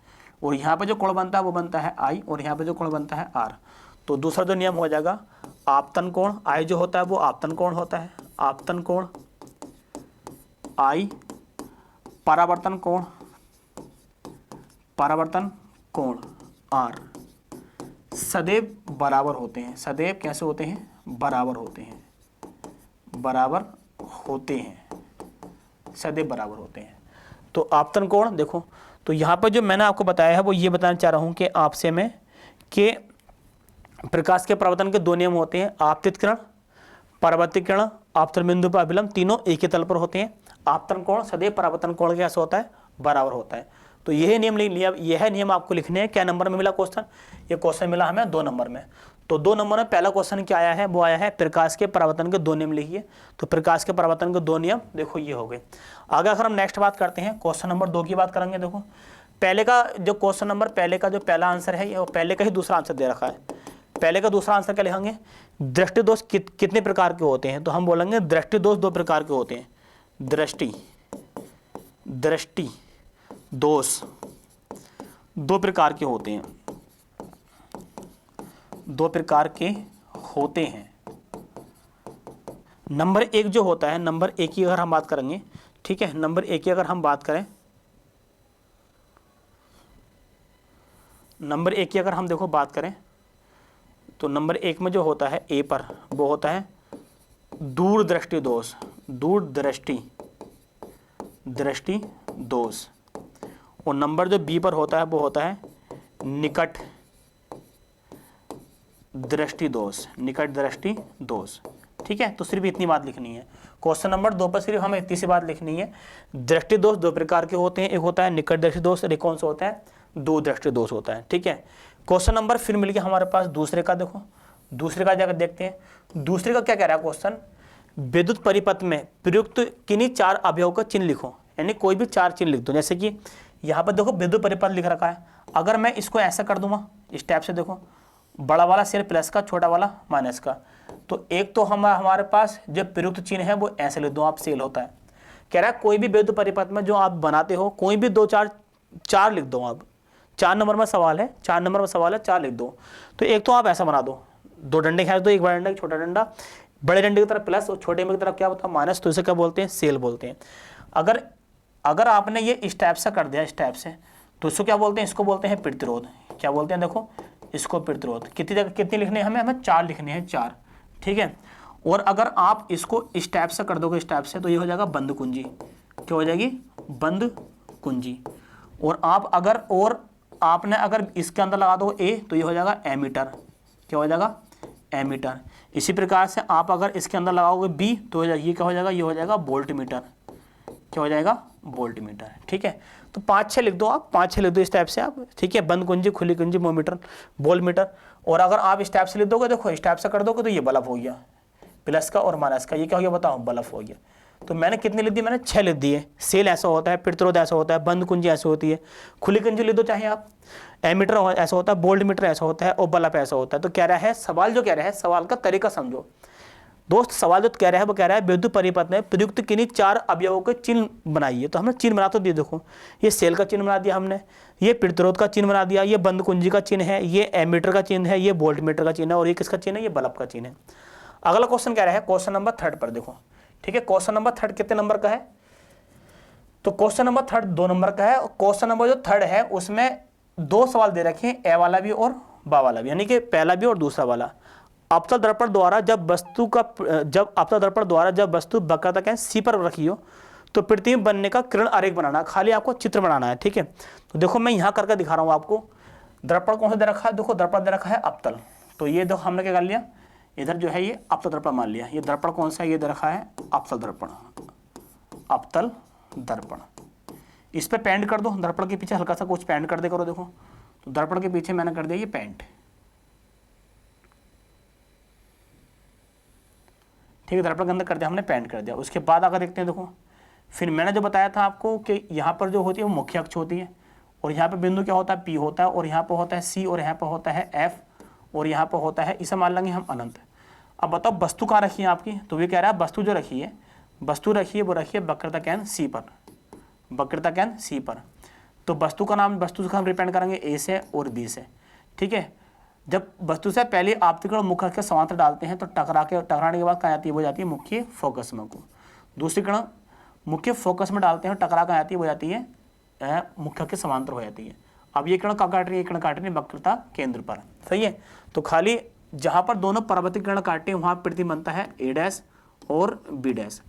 और यहाँ पे जो कोण बनता है वो बनता है आई, और यहाँ पे जो कोण बनता है आर। तो दूसरा जो नियम हो जाएगा, आपतन कोण आई जो होता है वो आपतन कोण होता है, आपतन कोण आई, परावर्तन कोण, परावर्तन कोण आर सदैव बराबर होते हैं। सदैव कैसे होते हैं, बराबर होते हैं, बराबर होते हैं, सदैव बराबर होते हैं। तो आपतन कोण देखो, तो यहाँ पर जो मैंने आपको बताया है वो ये बताना चाह रहा हूँ कि आपसे मैं कि प्रकाश के परावर्तन के दो नियम होते हैं, आपतित किरण, परावर्तित किरण, आपतन बिंदु पर अभिलंब, तीनों एक ही तल पर होते हैं। आपतन कोण सदैव परावर्तन कोण के कैसे होता है, बराबर होता है। तो यह नियम आपको लिखने हैं। क्या नंबर में मिला क्वेश्चन, ये क्वेश्चन मिला हमें 2 नंबर में। तो 2 नंबर में पहला क्वेश्चन क्या आया है, वो आया है प्रकाश के परावर्तन के 2 नियम लिखिए। तो प्रकाश के परावर्तन के 2 नियम देखो ये हो गए। आगे अगर हम नेक्स्ट बात करते हैं, क्वेश्चन नंबर 2 की बात करेंगे। देखो पहले का जो क्वेश्चन नंबर पहले का जो पहला आंसर है, ये पहले का ही दूसरा आंसर दे रखा है। पहले का दूसरा आंसर क्या लिखेंगे, दृष्टि दोष कितने प्रकार के होते हैं, तो हम बोलेंगे दृष्टि दोष 2 प्रकार के होते हैं। दृष्टि दोष 2 प्रकार के होते हैं, 2 प्रकार के होते हैं। नंबर 1 जो होता है, नंबर 1 की अगर हम बात करेंगे, ठीक है, नंबर 1 की अगर हम बात करें, नंबर 1 की अगर हम देखो बात करें, तो नंबर 1 में जो होता है ए पर, वो होता है दूरदृष्टि दोष, दूरदृष्टि दोष। और नंबर जो बी पर होता है वो होता है निकट दृष्टि दोष, निकट दृष्टि दोष। ठीक है, तो सिर्फ इतनी बात लिखनी है। क्वेश्चन नंबर 2 पर सिर्फ हमें इतनी सी बात लिखनी है। दृष्टि दोष 2 प्रकार के होते हैं, एक होता है निकट दृष्टि दोष, एक कौन सा होता है, दूर दृष्टि दोष होता है। ठीक है, क्वेश्चन नंबर फिर मिल गया हमारे पास दूसरे का। देखो दूसरे का जाकर देखते हैं, दूसरे का क्या कह रहा है क्वेश्चन, विद्युत परिपथ में प्रयुक्त किन्हीं 4 अवयव का चिन्ह लिखो, यानी कोई भी 4 चिन्ह लिख दो। जैसे कि यहाँ पर देखो विद्युत परिपथ लिख रखा है, अगर मैं इसको ऐसा कर दूंगा इस टाइप से, देखो बड़ा वाला सेल प्लस का, छोटा वाला माइनस का, तो एक तो हमारे पास जो प्रयुक्त चिन्ह है वो ऐसे लिख दो आप, सेल होता है। कह रहा है कोई भी विद्युत परिपथ में जो आप बनाते हो, कोई भी 2 4 लिख दो आप। 4 नंबर में सवाल है, 4 नंबर में सवाल है, 4 लिख दो। तो एक तो आप ऐसा बना दो, 2 डंडे खींच दो, एक बड़ा डंडा एक छोटा डंडा, बड़े डंडे की तरफ प्लस और छोटे में की तरफ क्या होता है माइनस, तो इसे क्या बोलते हैं, सेल बोलते हैं। अगर आपने ये इस टाइप से कर दिया, इस टाइप से, तो इसको क्या बोलते हैं, इसको बोलते हैं प्रतिरोध। क्या बोलते हैं, देखो इसको प्रतिरोध। कितनी जगह कितनी लिखने हैं हमें 4 लिखने हैं, 4। ठीक है, और अगर आप इसको इस टाइप से कर दोगे, इस टाइप से, तो ये हो जाएगा बंद कुंजी। क्या हो जाएगी, बंद कुंजी। और आपने अगर इसके अंदर लगा दो ए, तो ये हो जाएगा एमीटर। क्या हो जाएगा, एमीटर। इसी प्रकार से आप अगर इसके अंदर लगाओगे बी, तो ये क्या हो जाएगा, ये हो जाएगा वोल्ट मीटर। क्या हो जाएगा, वोल्ट मीटर। ठीक है, तो 5-6 लिख दो आप, 5-6 लिख दो इस टाइप से आप। ठीक है, बंद कुंजी, खुली कुंजी, वोल्टमीटर, वोल्ट मीटर। और अगर आप इस टाइप से लिख दोगे, देखो इस टाइप से कर दोगे, तो ये बल्ब हो गया, प्लस का और माइनस का, ये क्या हो गया बताओ, बल्ब हो गया। तो मैंने कितनी लिख दी, मैंने 6 लिख दिए। सेल ऐसा होता है, प्रतिरोध ऐसा होता है, बंद कुंजी ऐसी होती है, खुली कुंजी लिख दो चाहे आप, एमीटर ऐसा होता है, वोल्ट मीटर ऐसा होता है, और बल्ब ऐसा होता है। तो कह रहा है सवाल जो कह रहा है, सवाल का तरीका समझो दोस्त। सवाल जो कह रहा है वो कह रहा है विद्युत परिपथ में प्रयुक्त किन्हीं 4 अवयवों के चिन्ह बनाइए। तो हमने चिन्ह बना तो दिए, देखो ये सेल का चिन्ह बना दिया हमने, ये प्रतिरोध का चिन्ह बना दिया, ये बंद कुंजी का चिन्ह है, ये एमीटर का चिन्ह है, ये वोल्ट मीटर का चिन्ह है, और ये किसका चिन्ह है, ये बल्ब का चिन्ह है। अगला क्वेश्चन कह रहा है क्वेश्चन नंबर 3 पर देखो। ठीक है, क्वेश्चन नंबर 3 कितने नंबर का है, तो क्वेश्चन नंबर 3 2 नंबर का है। क्वेश्चन नंबर जो 3 है उसमें 2 सवाल दे रखे हैं, ए वाला भी और बा वाला भी, यानी कि पहला भी और दूसरा वाला। अवतल दर्पण द्वारा जब वस्तु वक्रता कैन सी पर रखी हो तो प्रतिबिंब बनने का किरण आरेख बनाना, खाली आपको चित्र बनाना है। ठीक है, तो देखो मैं यहाँ करके दिखा रहा हूँ आपको। दर्पण कौन सा दे रखा है, देखो दर्पण दे रखा है अवतल, तो ये देखो हमने क्या कर लिया, इधर जो है ये अवतल दर्पण मान लिया। ये दर्पण कौन सा है, ये दे रखा है अवतल दर्पण, अवतल दर्पण। इस पे पेंट कर दो, दर्पण के पीछे हल्का सा कुछ पेंट कर दे करो। देखो तो दर्पण के पीछे मैंने कर दिया ये पेंट। ठीक है, दर्पण के अंदर कर दिया हमने, पेंट कर दिया। उसके बाद आकर देखते हैं, देखो फिर मैंने जो बताया था आपको कि यहाँ पर जो होती है वो मुख्य अक्ष होती है, और यहाँ पे बिंदु क्या होता है, P होता है, और यहाँ पे होता है C, और यहाँ पे होता है F, और यहाँ पे होता है, इसे मान लेंगे हम अनंत। अब बताओ वस्तु कहाँ रखी है आपकी, तो ये कह रहा है वस्तु जो रखी है, वस्तु रखी है वो रखी है वक्रता कैन C पर, वक्रता कैन C पर। तो वस्तु का नाम हम रिप्रेजेंट करेंगे A से और B से। ठीक है, जब वस्तु से पहले आपतिकरण मुख्य अक्ष के समांतर डालते हैं तो टकराने के बाद कहाँ जाती है, वो जाती है मुख्य फोकस में को। दूसरी किरण मुख्य फोकस में डालते हैं, टकरा कहाँ जाती है, वो जाती है मुख्य के समांतर हो जाती है। अब ये किरण कहाँ काट रही है, ये किरण काट रही है वक्रता केंद्र पर। सही है, तो खाली जहाँ पर दोनों परावर्तित किरण काटते हैं वहाँ प्रतिबिंब बनता है A' और B'।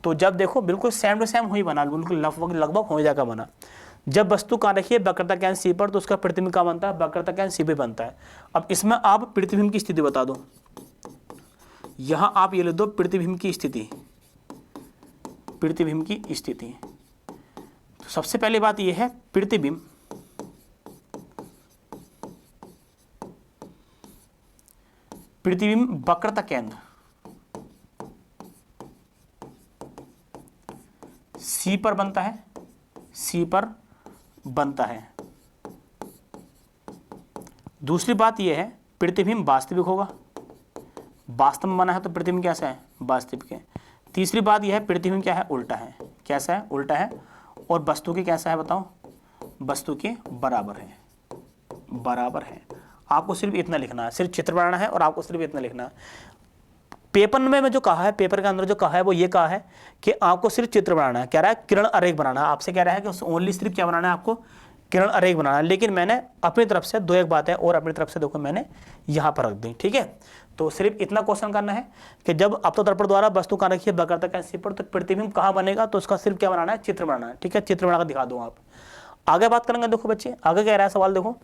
तो जब देखो बिल्कुल सेम टू सेम हुई बना, बिल्कुल लगभग हो जाएगा बना। जब वस्तु कहाँ रखी है वक्रता कैन C पर, तो उसका प्रतिबिंब कहाँ बनता है, वक्रता कैन C पे बनता है। अब इसमें आप प्रतिबिंब की स्थिति बता दो, यहाँ आप ये लिख दो प्रतिबिंब की स्थिति, प्रतिबिंब की स्थिति। तो सबसे पहली बात यह है प्रतिबिंब वक्रता केंद्र C पर बनता है, C पर बनता है। दूसरी बात यह है प्रतिबिंब वास्तविक होगा, वास्तव में बना है तो प्रतिबिंब कैसा है, वास्तविक है। तीसरी बात यह है प्रतिबिंब क्या है, उल्टा है। कैसा है, उल्टा है। और वस्तु के कैसा है बताओ, वस्तु के बराबर है, बराबर है। आपको सिर्फ इतना लिखना है, सिर्फ चित्र बनाना है और आपको सिर्फ इतना लिखना है। पेपर में जो कहा है, पेपर के अंदर जो कहा है वो ये कहा है कि आपको सिर्फ चित्र बनाना है। कह रहा है किरण आरेख बनाना है, आपसे कह रहा है कि ओनली सिर्फ क्या बनाना है, आपको किरण आरेख बनाना है। लेकिन मैंने अपनी तरफ से दो एक बातें और अपनी तरफ से देखो मैंने यहाँ पर रख दी। ठीक है, तो सिर्फ इतना क्वेश्चन करना है कि जब अवतल दर्पण द्वारा वस्तु कहाँ रखी है वक्रता कैन C पर, तो प्रतिबिंब कहाँ बनेगा, तो उसका सिर्फ क्या बनाना है, चित्र बनाना है। ठीक है, चित्र बनाकर दिखा दो आप। आगे बात करेंगे, देखो बच्चे आगे कह रहा है सवाल, देखो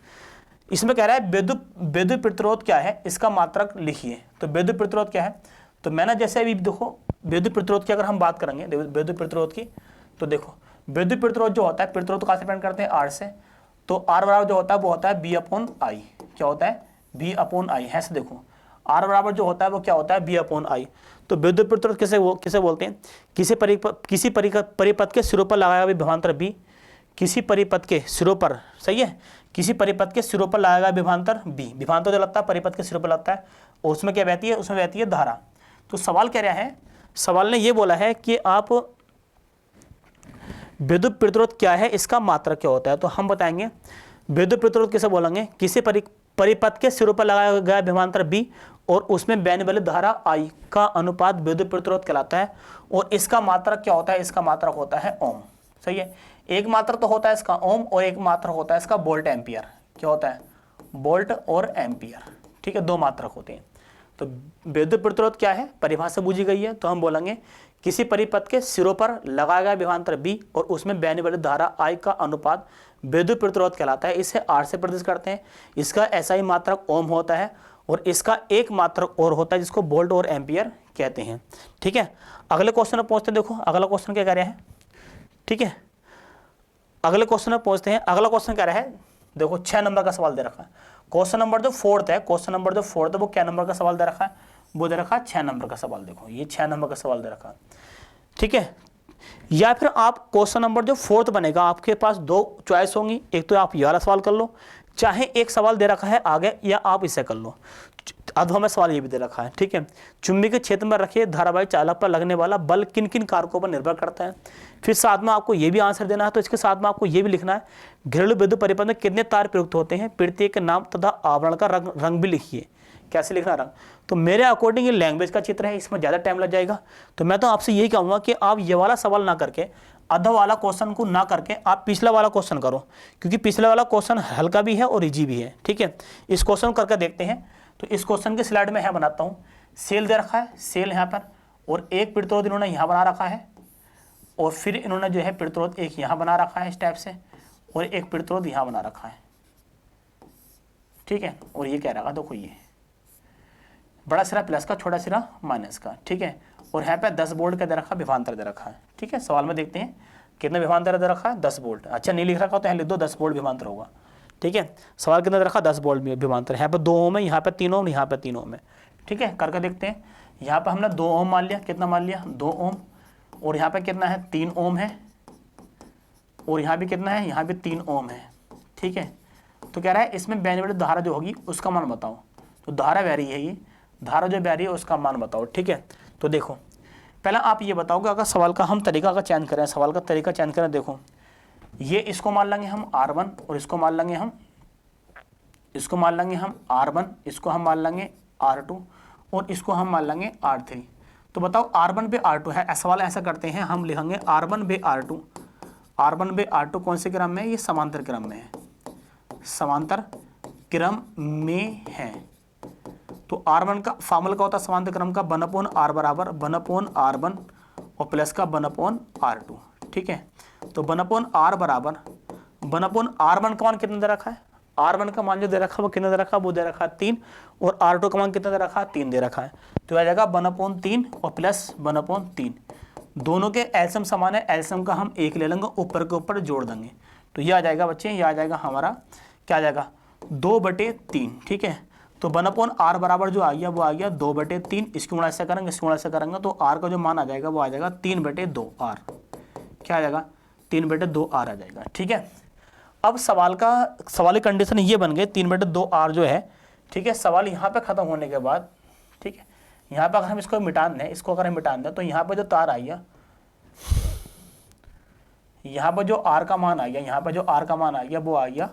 इसमें कह रहा है विद्युत प्रतिरोध क्या है, इसका मात्रक लिखिए। तो विद्युत प्रतिरोध क्या है, तो मैंने जैसे अभी देखो विद्युत प्रतिरोध की अगर हम बात करेंगे विद्युत प्रतिरोध की, तो देखो विद्युत प्रतिरोध जो होता है, प्रतिरोध कहाँ से डिपेंड करते हैं, R से। तो R बराबर जो होता है वो होता है B/I। क्या होता है, B/I है। से देखो R बराबर जो होता है वो क्या होता है, B/I। तो विद्युत प्रतिरोध किसे बोलते हैं, किसी परिपथ के सिरों पर लगाया हुआ विभवांतर B, किसी परिपथ के सिरों पर, सही है, किसी परिपथ के सिरों पर लगाया गया विभवांतर B। विभवांतर जो लगता है परिपथ के सिरों पर लगता है, और उसमें क्या बहती है, उसमें बहती है धारा। तो सवाल कह रहा है, सवाल ने ये बोला है कि आप विद्युत प्रतिरोध क्या है, इसका मात्रक क्या होता है। तो हम बताएंगे विद्युत प्रतिरोध किसे बोलेंगे, किसी परिपथ के सिरों पर लगाया गया विभवांतर B और उसमें बहने वाली धारा I का अनुपात विद्युत प्रतिरोध कहलाता है। और इसका मात्रक क्या होता है, इसका मात्रक होता है ओम। सही है, एक मात्रक तो होता है इसका ओम और एक मात्रक होता है इसका वोल्ट एम्पियर। क्या होता है, वोल्ट और एम्पियर। ठीक है, दो मात्रक होते हैं। तो विद्युत प्रतिरोध क्या है, परिभाषा बूझी गई है, तो हम बोलेंगे किसी परिपथ के सिरों पर लगाया गया विभवांतर B और उसमें बहने वाली धारा I का अनुपात विद्युत प्रतिरोध कहलाता है। इसे R से प्रदर्शित करते हैं। इसका SI मात्रक ओम होता है और इसका एक मात्रक और होता है जिसको वोल्ट और एम्पियर कहते हैं। ठीक है, अगले क्वेश्चन में पहुंचते हैं। देखो अगला क्वेश्चन क्या कह रहा है, ठीक है, अगले क्वेश्चन में पहुंचते हैं। अगला क्वेश्चन कह रहा है, देखो 6 नंबर का सवाल दे रखा है। क्वेश्चन नंबर जो फोर्थ है, क्वेश्चन नंबर जो फोर्थ है वो क्या नंबर का सवाल दे रखा है, वो दे रखा है 6 नंबर का सवाल। देखो ये 6 नंबर का सवाल दे रखा है। ठीक है, या फिर आप क्वेश्चन नंबर जो फोर्थ बनेगा, आपके पास दो चॉइस होंगी, एक तो आप ये वाला सवाल कर लो, चाहे एक सवाल दे रखा है आगे, या आप इसे कर लो। अधवा में सवाल ये भी दे रखा है। ठीक है, चुंबकीय के क्षेत्र में रखे धारावाहिक चालक पर लगने वाला बल किन किन कारकों पर निर्भर करता है। फिर साथ में आपको ये भी आंसर देना है, तो इसके साथ में आपको ये भी लिखना है घरेलू विद्युत परिपथ में कितने तार प्रयुक्त होते हैं, प्रत्येक के नाम तथा आवरण का रंग भी लिखिए। कैसे लिखना रंग, तो मेरे अकॉर्डिंग ये लैंग्वेज का चित्र है, इसमें ज़्यादा टाइम लग जाएगा। तो मैं तो आपसे यही कहूँगा कि आप ये वाला सवाल ना करके, आधा वाला क्वेश्चन को ना करके आप पिछला वाला क्वेश्चन करो, क्योंकि पिछला वाला क्वेश्चन हल्का भी है और इजी भी है। ठीक है, इस क्वेश्चन करके देखते हैं। तो इस क्वेश्चन के स्लाइड में यहाँ बनाता हूँ, सेल दे रखा है, सेल यहाँ पर, और एक प्रतिरोध इन्होंने यहाँ बना रखा है, और फिर इन्होंने जो है प्रतिरोध एक यहाँ बना रखा है इस टाइप से, और एक प्रतिरोध यहाँ बना रखा है, ठीक है। और ये कह रखा देखो ये बड़ा सिरा प्लस का, छोटा सिरा माइनस का, ठीक है। और यहाँ पे 10 वोल्ट का दे रखा, विभवांतर दे रखा है, ठीक है। सवाल में देखते हैं कितना विभवांतर दे रखा है, 10 वोल्ट। अच्छा नहीं लिख रखा हो तो यहाँ लिख दो 10 वोल्ट विभवांतर होगा, ठीक है। सवाल कितना दे रखा, 10 वोल्ट विभवांतर। यहाँ पे 2 ओम है, यहाँ पे 3 ओम, यहाँ पे 3 ओम है, ठीक है। करके देखते हैं। यहाँ पे हमने 2 ओम मान लिया, कितना मान लिया 2 ओम, और यहाँ पे कितना है 3 ओम है, और यहाँ भी कितना है, यहाँ भी 3 ओम है, ठीक है। तो कह रहा है इसमें बहने वाली धारा जो होगी उसका मान बताओ। तो धारा बह रही है, ये धारा जो बह रही है उसका मान बताओ, ठीक है। तो देखो पहले आप ये बताओ कि अगर सवाल का हम तरीका का चयन करें, सवाल का तरीका चयन करें, देखो ये इसको मान लेंगे हम R1, और इसको मान लेंगे हम R1, इसको हम मान लेंगे R2, और इसको हम मान लेंगे R3। तो बताओ R1 पे R2 है, सवाल ऐसा करते हैं, हम लिखेंगे R1 पे R2, R1 पे R2 कौन से क्रम में है, ये समांतर क्रम में है, समांतर क्रम में है। तो R1 का फार्मूला का होता है समांतर क्रम का 1/r बराबर 1/r1 और प्लस का 1/r2, ठीक है। तो 1/r बराबर 1/r1 का मान कितना दे रखा है, R1 का मान जो दे रखा है वो कितना दे रखा है, वो दे रखा है 3, और R2 का मान कितना दे रखा है, 3 दे रखा है। तो आ जाएगा 1/3 और प्लस 1/3, दोनों के एलसीएम समान है, एलसीएम का हम 1 ले लेंगे, ऊपर के ऊपर जोड़ देंगे। तो ये आ जाएगा बच्चे, ये आ जाएगा हमारा क्या आ जाएगा 2/3, ठीक है। तो 1/r बराबर जो आ गया वो आ गया 2/3, इसकी गुणा से करेंगे, इसकी गुणा से करेंगे तो r का जो मान आ जाएगा वो आ जाएगा 3/2r, क्या आ जाएगा 3/2r आ जाएगा, ठीक है। अब सवाल की कंडीशन ये बन गई 3/2r जो है, ठीक है। सवाल यहाँ पे खत्म होने के बाद, ठीक है, यहाँ पे अगर हम इसको मिटान दें, इसको अगर हम मिटान दें तो यहाँ पे जो तार आई है, यहाँ पर जो r का मान आ गया, यहाँ पर जो r का मान आ गया वो आ गया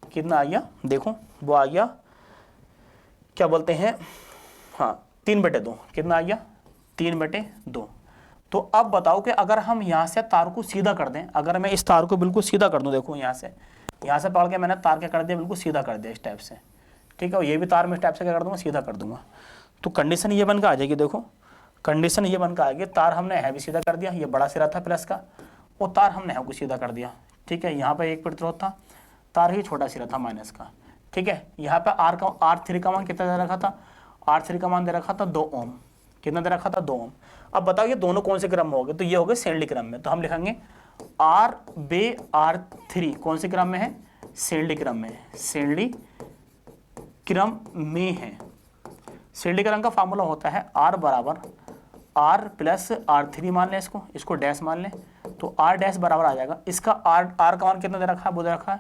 कितना आ गया, देखो वो आ गया क्या बोलते हैं, हाँ 3/2, कितना आ गया 3/2। तो अब बताओ कि अगर हम यहाँ से तार को सीधा कर दें, अगर मैं इस तार को बिल्कुल सीधा कर दूं, देखो यहाँ से पकड़ के मैंने तार क्या कर दिया, बिल्कुल सीधा कर दिया इस टाइप से, ठीक है। और ये भी तार मैं इस टाइप से क्या कर दूंगा, सीधा कर दूंगा। तो कंडीशन ये बनकर आ जाएगी, देखो कंडीशन ये बनकर आ गई, तार हमने है भी सीधा कर दिया, ये बड़ा सिरा था प्लस का, और तार हमने है को सीधा कर दिया, ठीक है। यहाँ पर एक प्रतिरोध था, तार ही छोटा सिरा था माइनस का, ठीक है। यहाँ पे R3 का मान कितना दे रखा था, R3 का मान दे रखा था 2 ओम, कितना दे रखा था 2 ओम। अब बताओ ये दोनों कौन से क्रम में हो गए, तो ये हो गए श्रेणी क्रम में। तो हम लिखेंगे R3 कौन से क्रम में है, श्रेणी क्रम में है, श्रेणी क्रम में है। श्रेणी क्रम का फार्मूला होता है R बराबर R प्लस R3 मान लें, इसको डैश मान लें, तो R डैश बराबर आ जाएगा, इसका R का मान कितना दे रखा है, वो दे रखा है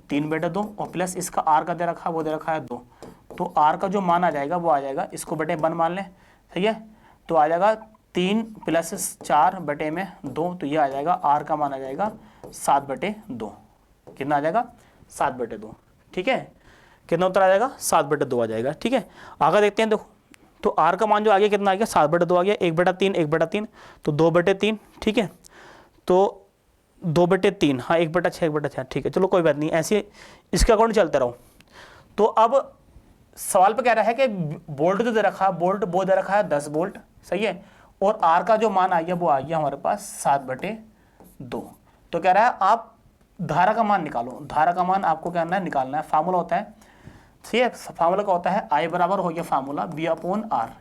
3/2, और प्लस इसका R का दे रखा है वो दे रखा है 2। तो R का जो मान आ जाएगा वो आ जाएगा, इसको बटे 1 मान लें, सही है। तो आ जाएगा 3 + 4/2, तो ये आ जाएगा R का मान आ जाएगा 7/2, कितना आ जाएगा 7/2, ठीक है। कितना उत्तर आ जाएगा 7/2 आ जाएगा, ठीक है। आगे देखते हैं, देखो तो R का मान जो आ गया कितना आ गया 7/2 आ गया, 1/3 1/3, तो 2/3, ठीक है। तो 2/3, हाँ 1/6 1/6, ठीक है। चलो कोई बात नहीं, ऐसे इसके अकॉर्डिंग चलते रहो। तो अब सवाल पे कह रहा है कि वोल्ट जो दे रखा है, वोल्ट वो दे रखा है 10 वोल्ट, सही है। और R का जो मान आ गया वो आ गया हमारे पास 7/2। तो कह रहा है आप धारा का मान निकालो, धारा का मान आपको क्या करना है, निकालना है। फार्मूला होता है, ठीक है, फार्मूला का होता है I बराबर हो गया फार्मूला B/R,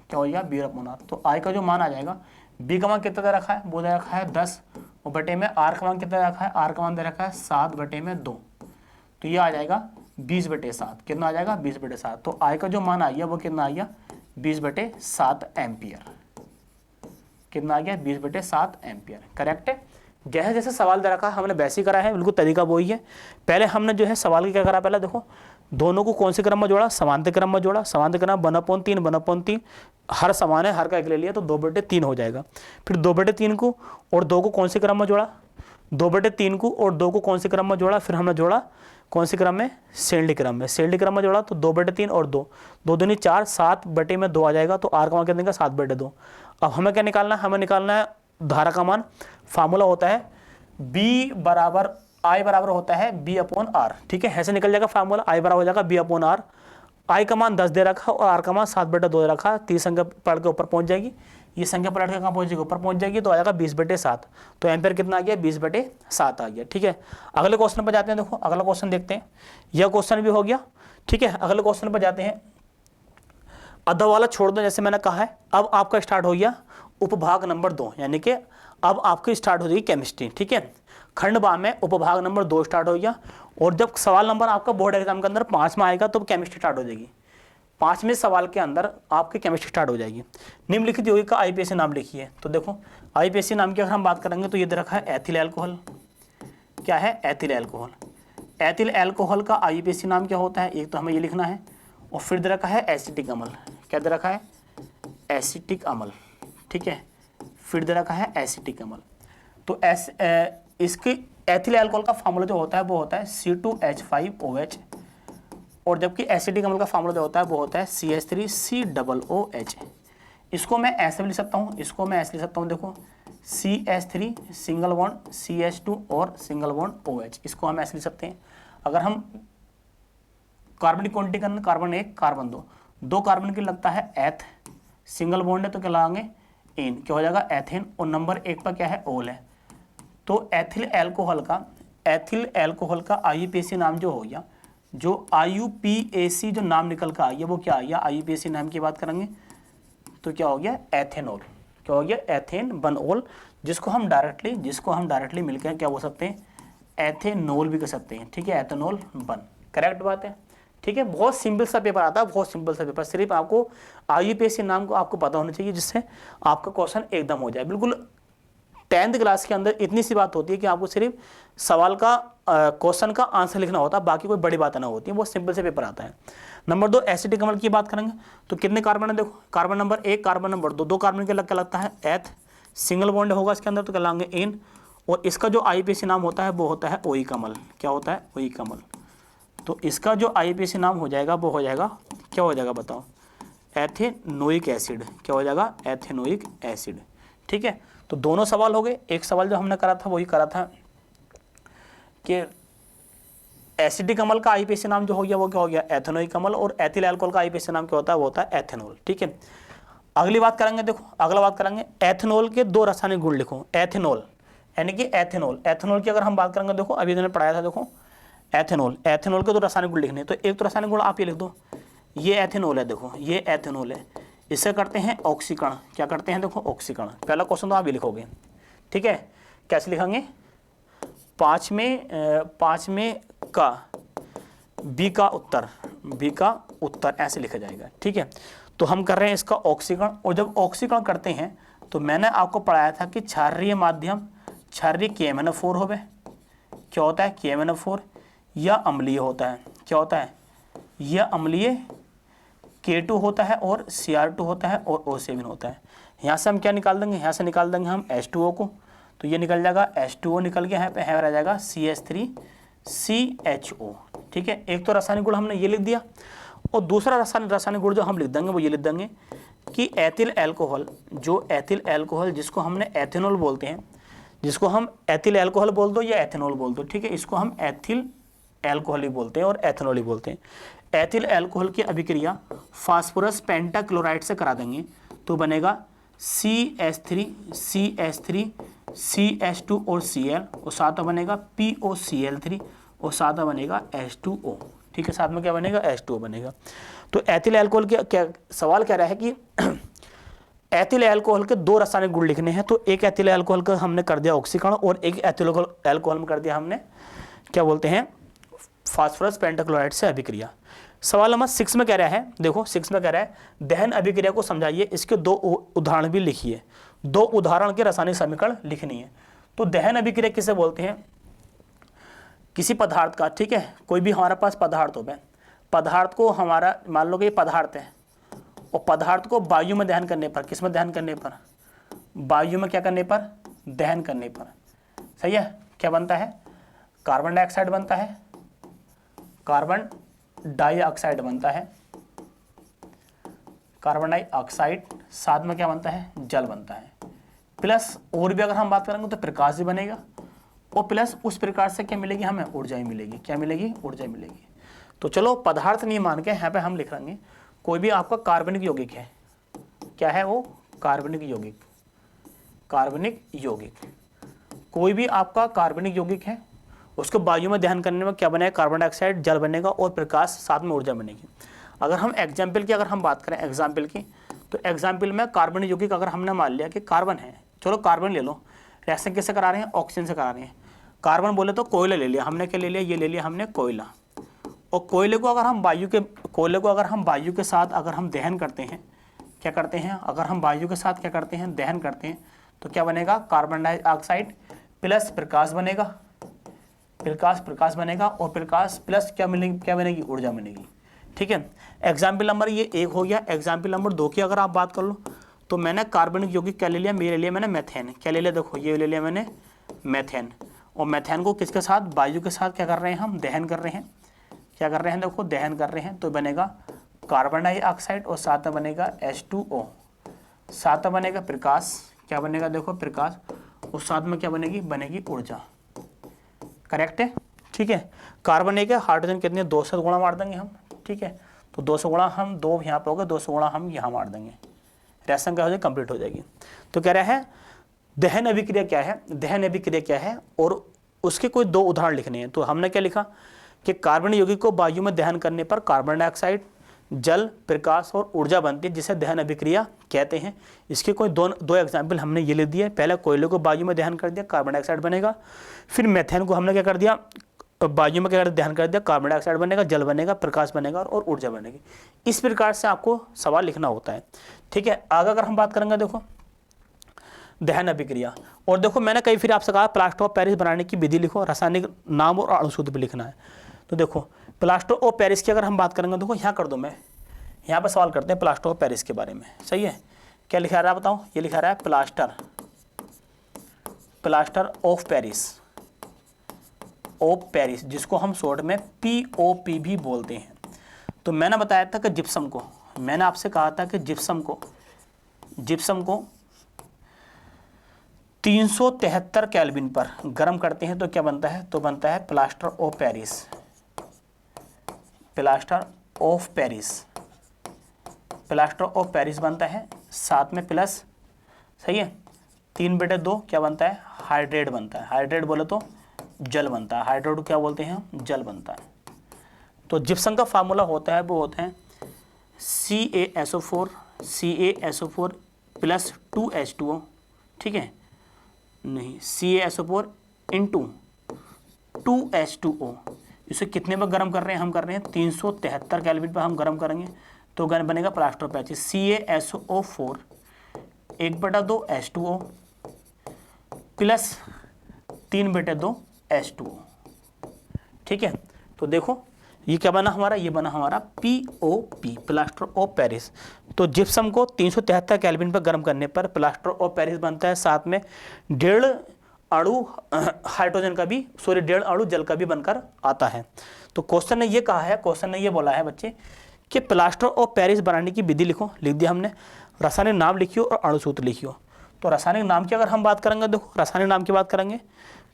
क्या हो गया B/R। तो I का जो मान आ जाएगा, B का मान कितना दे रखा है, वो दे रखा है 10, और बटे में R का मान कितना दे रखा है, R का मान दे रखा है 7/2। तो ये आ जाएगा 20/7, कितना आ जाएगा 20/7। तो I का जो मान आ गया वो कितना आ गया 20/7 एम्पियर, कितना आ गया 20/7 एम्पियर, करेक्ट है। जैसे जैसे सवाल दे रखा है हमने वैसे ही करा है, बिल्कुल तरीका वही है। पहले हमने जो है सवाल की क्या करा, पहले देखो दोनों को कौन से क्रम में जोड़ा, समांतर क्रम में जोड़ा, समांतर क्रम 1/3 1/3, हर समान है, हर का एक ले लिया तो 2/3 हो जाएगा। फिर 2/3 को और 2 को कौन से क्रम में जोड़ा, 2/3 को और 2 को कौन से क्रम में जोड़ा, फिर हमने जोड़ा कौन से क्रम में, श्रेणी क्रम में, श्रेणी क्रम में जोड़ा तो 2/3 और 2, 2 दूनी 4, 7/2 आ जाएगा। तो R का मान कितना देगा 7/2। अब हमें क्या निकालना है, हमें निकालना है धारा का मान। फार्मूला होता है I बराबर होता है B/R, ठीक है, ऐसे निकल जाएगा फार्मूला, I बराबर हो जाएगा B/R, आई का मान 10 दे रखा और आर का मान 7/2 दे रखा, 30 संख्या पलट के ऊपर पहुंच जाएगी, ये संख्या पलट के कहाँ पहुंचेगी, ऊपर पहुंच जाएगी, तो आ जाएगा 20/7। तो एम्पेयर कितना आ गया, 20/7 आ गया। ठीक है, अगले क्वेश्चन पर जाते हैं। देखो अगला क्वेश्चन देखते हैं, यह क्वेश्चन भी हो गया। ठीक है, अगले क्वेश्चन पर जाते हैं। आधा वाला छोड़ दो, जैसे मैंने कहा है। अब आपका स्टार्ट हो गया उपभाग नंबर 2, यानी कि अब आपकी स्टार्ट हो जाएगी केमिस्ट्री। ठीक है, खंड बा में उपभाग नंबर 2 स्टार्ट हो गया, और जब सवाल नंबर आपका बोर्ड एग्जाम के अंदर 5 में आएगा तो केमिस्ट्री स्टार्ट हो जाएगी। 5वें सवाल के अंदर आपकी केमिस्ट्री स्टार्ट हो जाएगी। निम्नलिखित यौगिक का आईपीएसी नाम लिखिए। तो देखो आईपीएसी नाम की अगर हम बात करेंगे तो ये दे रखा है एथिल अल्कोहल। क्या है, एथिल अल्कोहल। एथिल अल्कोहल का आईपीएसी नाम क्या होता है, एक तो हमें ये लिखना है, और फिर दे रखा है एसिटिक अम्ल। क्या दे रखा है, एसिटिक अम्ल। ठीक है, फिर दे रखा है एसिटिक अम्ल। तो इसके एथिल अल्कोहल का फार्मूला जो होता है वो होता है C2H5OH, और जबकि एसिटिक अम्ल का फार्मूला जो होता है वो होता है CH3COOH। इसको मैं ऐसे भी लिख सकता हूँ, इसको मैं ऐसे लिख सकता हूँ, देखो CH3 सिंगल बॉन्ड CH2 और सिंगल बॉन्ड OH, इसको हम ऐसे लिख सकते हैं। अगर हम कार्बन की क्वांटिटी करना, कार्बन 1 कार्बन 2 कार्बन की लगता है एथ, सिंगल बॉन्ड है तो क्या लगाएंगे एन, क्या हो जाएगा एथेन, और नंबर 1 पर क्या है ओल है। तो एथिल अल्कोहल का आईयूपीएसी नाम जो हो गया, जो आईयूपीएसी जो नाम निकल कर आ गया वो क्या आ गया, आईयूपीएसी नाम की बात करेंगे तो क्या हो गया, एथेनॉल। क्या हो गया, एथेन बनओल, जिसको हम डायरेक्टली मिलकर क्या बोल सकते हैं, एथेनॉल भी कर सकते हैं। ठीक है, एथेनॉल बन, करेक्ट बात है। ठीक है, बहुत सिंपल सा पेपर आता है, बहुत सिंपल सा पेपर, सिर्फ आपको आईयूपीएसी नाम को आपको पता होना चाहिए, जिससे आपका क्वेश्चन एकदम हो जाए। बिल्कुल 10th क्लास के अंदर इतनी सी बात होती है कि आपको सिर्फ सवाल का क्वेश्चन का आंसर लिखना होता है, बाकी कोई बड़ी बातें ना होती है, बहुत सिंपल से पेपर आता है। नंबर 2 एसिटिक अम्ल की बात करेंगे तो कितने कार्बन है, देखो carbon number 1 carbon number 2 carbon के लग क्या लगता है एथ, सिंगल बॉन्ड होगा इसके अंदर तो क्या लाएंगे एन, और इसका जो आईयूपीएसी नाम होता है वो होता है ओइक अम्ल। क्या होता है, ओइक अम्ल। तो इसका जो आईयूपीएसी नाम हो जाएगा वो हो जाएगा, क्या हो जाएगा बताओ, एथेनोइक एसिड। क्या हो जाएगा, एथेनोइक एसिड। ठीक है, तो दोनों सवाल हो गए। एक सवाल जो हमने करा था वही करा था कि एसिटिक अम्ल का आईयूपीएसी नाम जो हो गया वो क्या हो गया, एथेनोइक अम्ल, और एथिल अल्कोहल का आईयूपीएसी नाम क्या होता है, वो होता है एथेनॉल। ठीक है, अगली बात करेंगे, देखो अगला बात करेंगे एथेनॉल के 2 रासायनिक गुण लिखो। एथेनॉल यानी कि एथेनॉल की अगर हम बात करेंगे, देखो अभी मैंने पढ़ाया था, देखो एथेनॉल के 2 रासायनिक गुण लिखने। तो एक तो रासायनिक गुण आप ये लिख दो, ये एथेनॉल है, देखो ये एथेनॉल है, इसे करते हैं ऑक्सीकरण। क्या करते हैं, देखो ऑक्सीकरण। पहला क्वेश्चन तो आप ये लिखोगे। ठीक है, कैसे लिखेंगे, 5 में का बी का उत्तर ऐसे लिखा जाएगा। ठीक है, तो हम कर रहे हैं इसका ऑक्सीकरण, और जब ऑक्सीकरण करते हैं तो मैंने आपको पढ़ाया था कि क्षारीय माध्यम, क्षारीय KMnO4 होवे, क्या होता है KMnO4, या अम्लीय होता है, क्या होता है, यह अम्लीय K2 होता है, और Cr2 होता है, और O7 होता है। यहाँ से हम क्या निकाल देंगे, यहाँ से निकाल देंगे हम H2O को, तो ये निकल जाएगा H2O निकल गया, यहाँ पे रह जाएगा CH3CHO। ठीक है, एक तो रासायनिक गुण हमने ये लिख दिया, और दूसरा रासायनिक गुण जो हम लिख देंगे वो ये लिख देंगे कि एथिल अल्कोहल, जिसको हमने एथेनॉल बोलते हैं, जिसको हम एथिल अल्कोहल बोल दो या एथेनॉल बोल दो। ठीक है, इसको हम एथिल अल्कोहल ही बोलते हैं और एथेनॉल ही बोलते हैं। एथिल अल्कोहल की अभिक्रिया फास्फोरस पेंटाक्लोराइड से करा देंगे तो बनेगा CH3 CH2 और Cl, और साथ में बनेगा POCl3, और साथ में बनेगा H2O। ठीक है, साथ में क्या बनेगा, H2O बनेगा। तो एथिल अल्कोहल के क्या सवाल कह रहा है कि एथिल अल्कोहल के 2 रासायनिक गुण लिखने हैं। तो एक एथिल अल्कोहल का हमने कर दिया ऑक्सीकरण, और एक एथिल अल्कोहल में कर दिया हमने क्या बोलते हैं, फास्फोरस पेंटाक्लोराइड से अभिक्रिया। सवाल नंबर 6 में कह रहा है, देखो 6 में कह रहा है दहन अभिक्रिया को समझाइए, इसके 2 उदाहरण भी लिखिए। 2 उदाहरण के रासायनिक समीकरण लिखनी है। तो दहन अभिक्रिया किसे बोलते हैं, किसी पदार्थ का, ठीक है, कोई भी हमारे पास पदार्थ हो गए, पदार्थ को हमारा मान लो कि ये पदार्थ है, और पदार्थ को वायु में दहन करने पर, किस में दहन करने पर, वायु में क्या करने पर, दहन करने पर, सही है, क्या बनता है, कार्बन डाइऑक्साइड बनता है, कार्बन डाइऑक्साइड बनता है, कार्बन डाइऑक्साइड, साथ में क्या बनता है, जल बनता है, प्लस और भी अगर हम बात करेंगे तो प्रकाश भी बनेगा, और प्लस उस प्रकार से क्या मिलेगी हमें, ऊर्जा ही मिलेगी। क्या मिलेगी, ऊर्जा मिलेगी। तो चलो पदार्थ नहीं मान के यहाँ पे हम लिख लेंगे कोई भी आपका कार्बनिक यौगिक है, क्या है वो, कार्बनिक यौगिक, कार्बनिक यौगिक, कोई भी आपका कार्बनिक यौगिक है, उसको वायु में दहन करने में क्या बनेगा, कार्बन डाइऑक्साइड, जल बनेगा और प्रकाश, साथ में ऊर्जा बनेगी। अगर हम एग्जाम्पल की अगर हम बात करें एग्जाम्पल की, तो एग्जाम्पल में कार्बनिक यौगिक अगर हमने मान लिया कि कार्बन है, चलो कार्बन ले लो, रिएक्शन किससे करा रहे हैं, ऑक्सीजन से करा रहे हैं। कार्बन बोले तो कोयला ले लिया हमने, क्या ले लिया, ये ले लिया हमने कोयला, और कोयले को अगर हम वायु के साथ अगर हम दहन करते हैं, क्या करते हैं, अगर हम वायु के साथ क्या करते हैं, दहन करते हैं, तो क्या बनेगा, कार्बन डाइऑक्साइड प्लस प्रकाश बनेगा, प्रकाश बनेगा, और प्रकाश प्लस क्या बनेगी, ऊर्जा बनेगी। ठीक है, एग्जाम्पल नंबर ये 1 हो गया। एग्जाम्पल नंबर 2 की अगर आप बात कर लो, तो मैंने कार्बनिक यौगिक क्या ले लिया, मेरे लिए मैंने मेथेन, क्या ले लिया, देखो ये ले लिया मैंने मेथेन, और मेथेन को किसके साथ, वायु के साथ क्या कर रहे हैं, हम दहन कर रहे हैं, क्या कर रहे हैं, देखो दहन कर रहे हैं, तो बनेगा कार्बन डाइऑक्साइड और साथ में बनेगा H2O, साथ में बनेगा प्रकाश, क्या बनेगा, देखो प्रकाश, और साथ में क्या बनेगी ऊर्जा। करेक्ट है, ठीक है। कार्बन एक है, हाइड्रोजन कितने, 2 से गुणा मार देंगे हम, ठीक है, तो 2 से गुणा हम 2 यहाँ पे हो गए, 2 से गुणा हम यहाँ मार देंगे, रिएक्शन क्या हो जाएगी, कंप्लीट हो जाएगी। तो कह रहा है दहन अभिक्रिया क्या है, दहन अभिक्रिया क्या है, और उसके कोई 2 उदाहरण लिखने हैं। तो हमने क्या लिखा कि कार्बन यौगिक को वायु में दहन करने पर कार्बन डाइऑक्साइड, जल, प्रकाश और ऊर्जा बनती है, जिसे दहन अभिक्रिया कहते हैं। इसके कोई दो एग्जाम्पल हमने ये ले दिए। पहले कोयले को वायु में दहन कर दिया, कार्बन डाइऑक्साइड बनेगा। फिर मेथेन को हमने क्या कर दिया, वायु में क्या कर दहन कर दिया, कार्बन डाइऑक्साइड बनेगा, जल बनेगा, प्रकाश बनेगा और ऊर्जा बनेगी। इस प्रकार से आपको सवाल लिखना होता है। ठीक है, आगे अगर हम बात करेंगे, देखो दहन अभिक्रिया, और देखो मैंने कई फिर आपसे कहा प्लास्टर ऑफ पेरिस बनाने की विधि लिखो, रासायनिक नाम और अणुसूत्र भी लिखना है। तो देखो प्लास्टर ऑफ पेरिस की अगर हम बात करेंगे, देखो यहाँ कर दो, मैं यहाँ पर सवाल करते हैं प्लास्टर ऑफ पेरिस के बारे में। सही है, क्या लिखा रहा है बताओ, ये लिखा रहा है प्लास्टर ऑफ पेरिस, जिसको हम शॉर्ट में POP भी बोलते हैं। तो मैंने बताया था कि जिप्सम को, मैंने आपसे कहा था कि जिप्सम को 373 केल्विन पर गर्म करते हैं तो क्या बनता है, तो बनता है प्लास्टर ऑफ पेरिस बनता है। साथ में प्लस, सही है, 3/2 क्या बनता है, हाइड्रेट बनता है। हाइड्रेट बोले तो जल बनता है, हाइड्रेट क्या बोलते हैं, जल बनता है। तो जिप्सम का फार्मूला होता है, वो होता है CaSO4 प्लस 2H2O, ठीक है, नहीं CaSO4 इंटू 2H2O। इसे कितने पर गर्म कर रहे हैं, हम कर रहे हैं 373 केल्विन पर हम गर्म करेंगे, तो गर्म बनेगा plaster of Paris CaSO4 1/2 H2O plus 3/2 H2O। ठीक है, तो देखो ये क्या बना हमारा, ये बना हमारा POP, प्लास्टर ऑफ पेरिस। तो जिप्सम को 373 केल्विन पर गर्म करने पर प्लास्टर ऑफ पेरिस बनता है। साथ में 1.5 अणु हाइड्रोजन का भी, 1.5 अणु जल का भी बनकर आता है। तो क्वेश्चन ने ये कहा है, क्वेश्चन ने ये बोला है बच्चे कि प्लास्टर ऑफ पेरिस बनाने की विधि लिखो, लिख दिया हमने, रासायनिक नाम लिखियो और अणुसूत्र लिखियो। तो रासायनिक नाम की अगर हम बात करेंगे, देखो रासायनिक नाम की बात करेंगे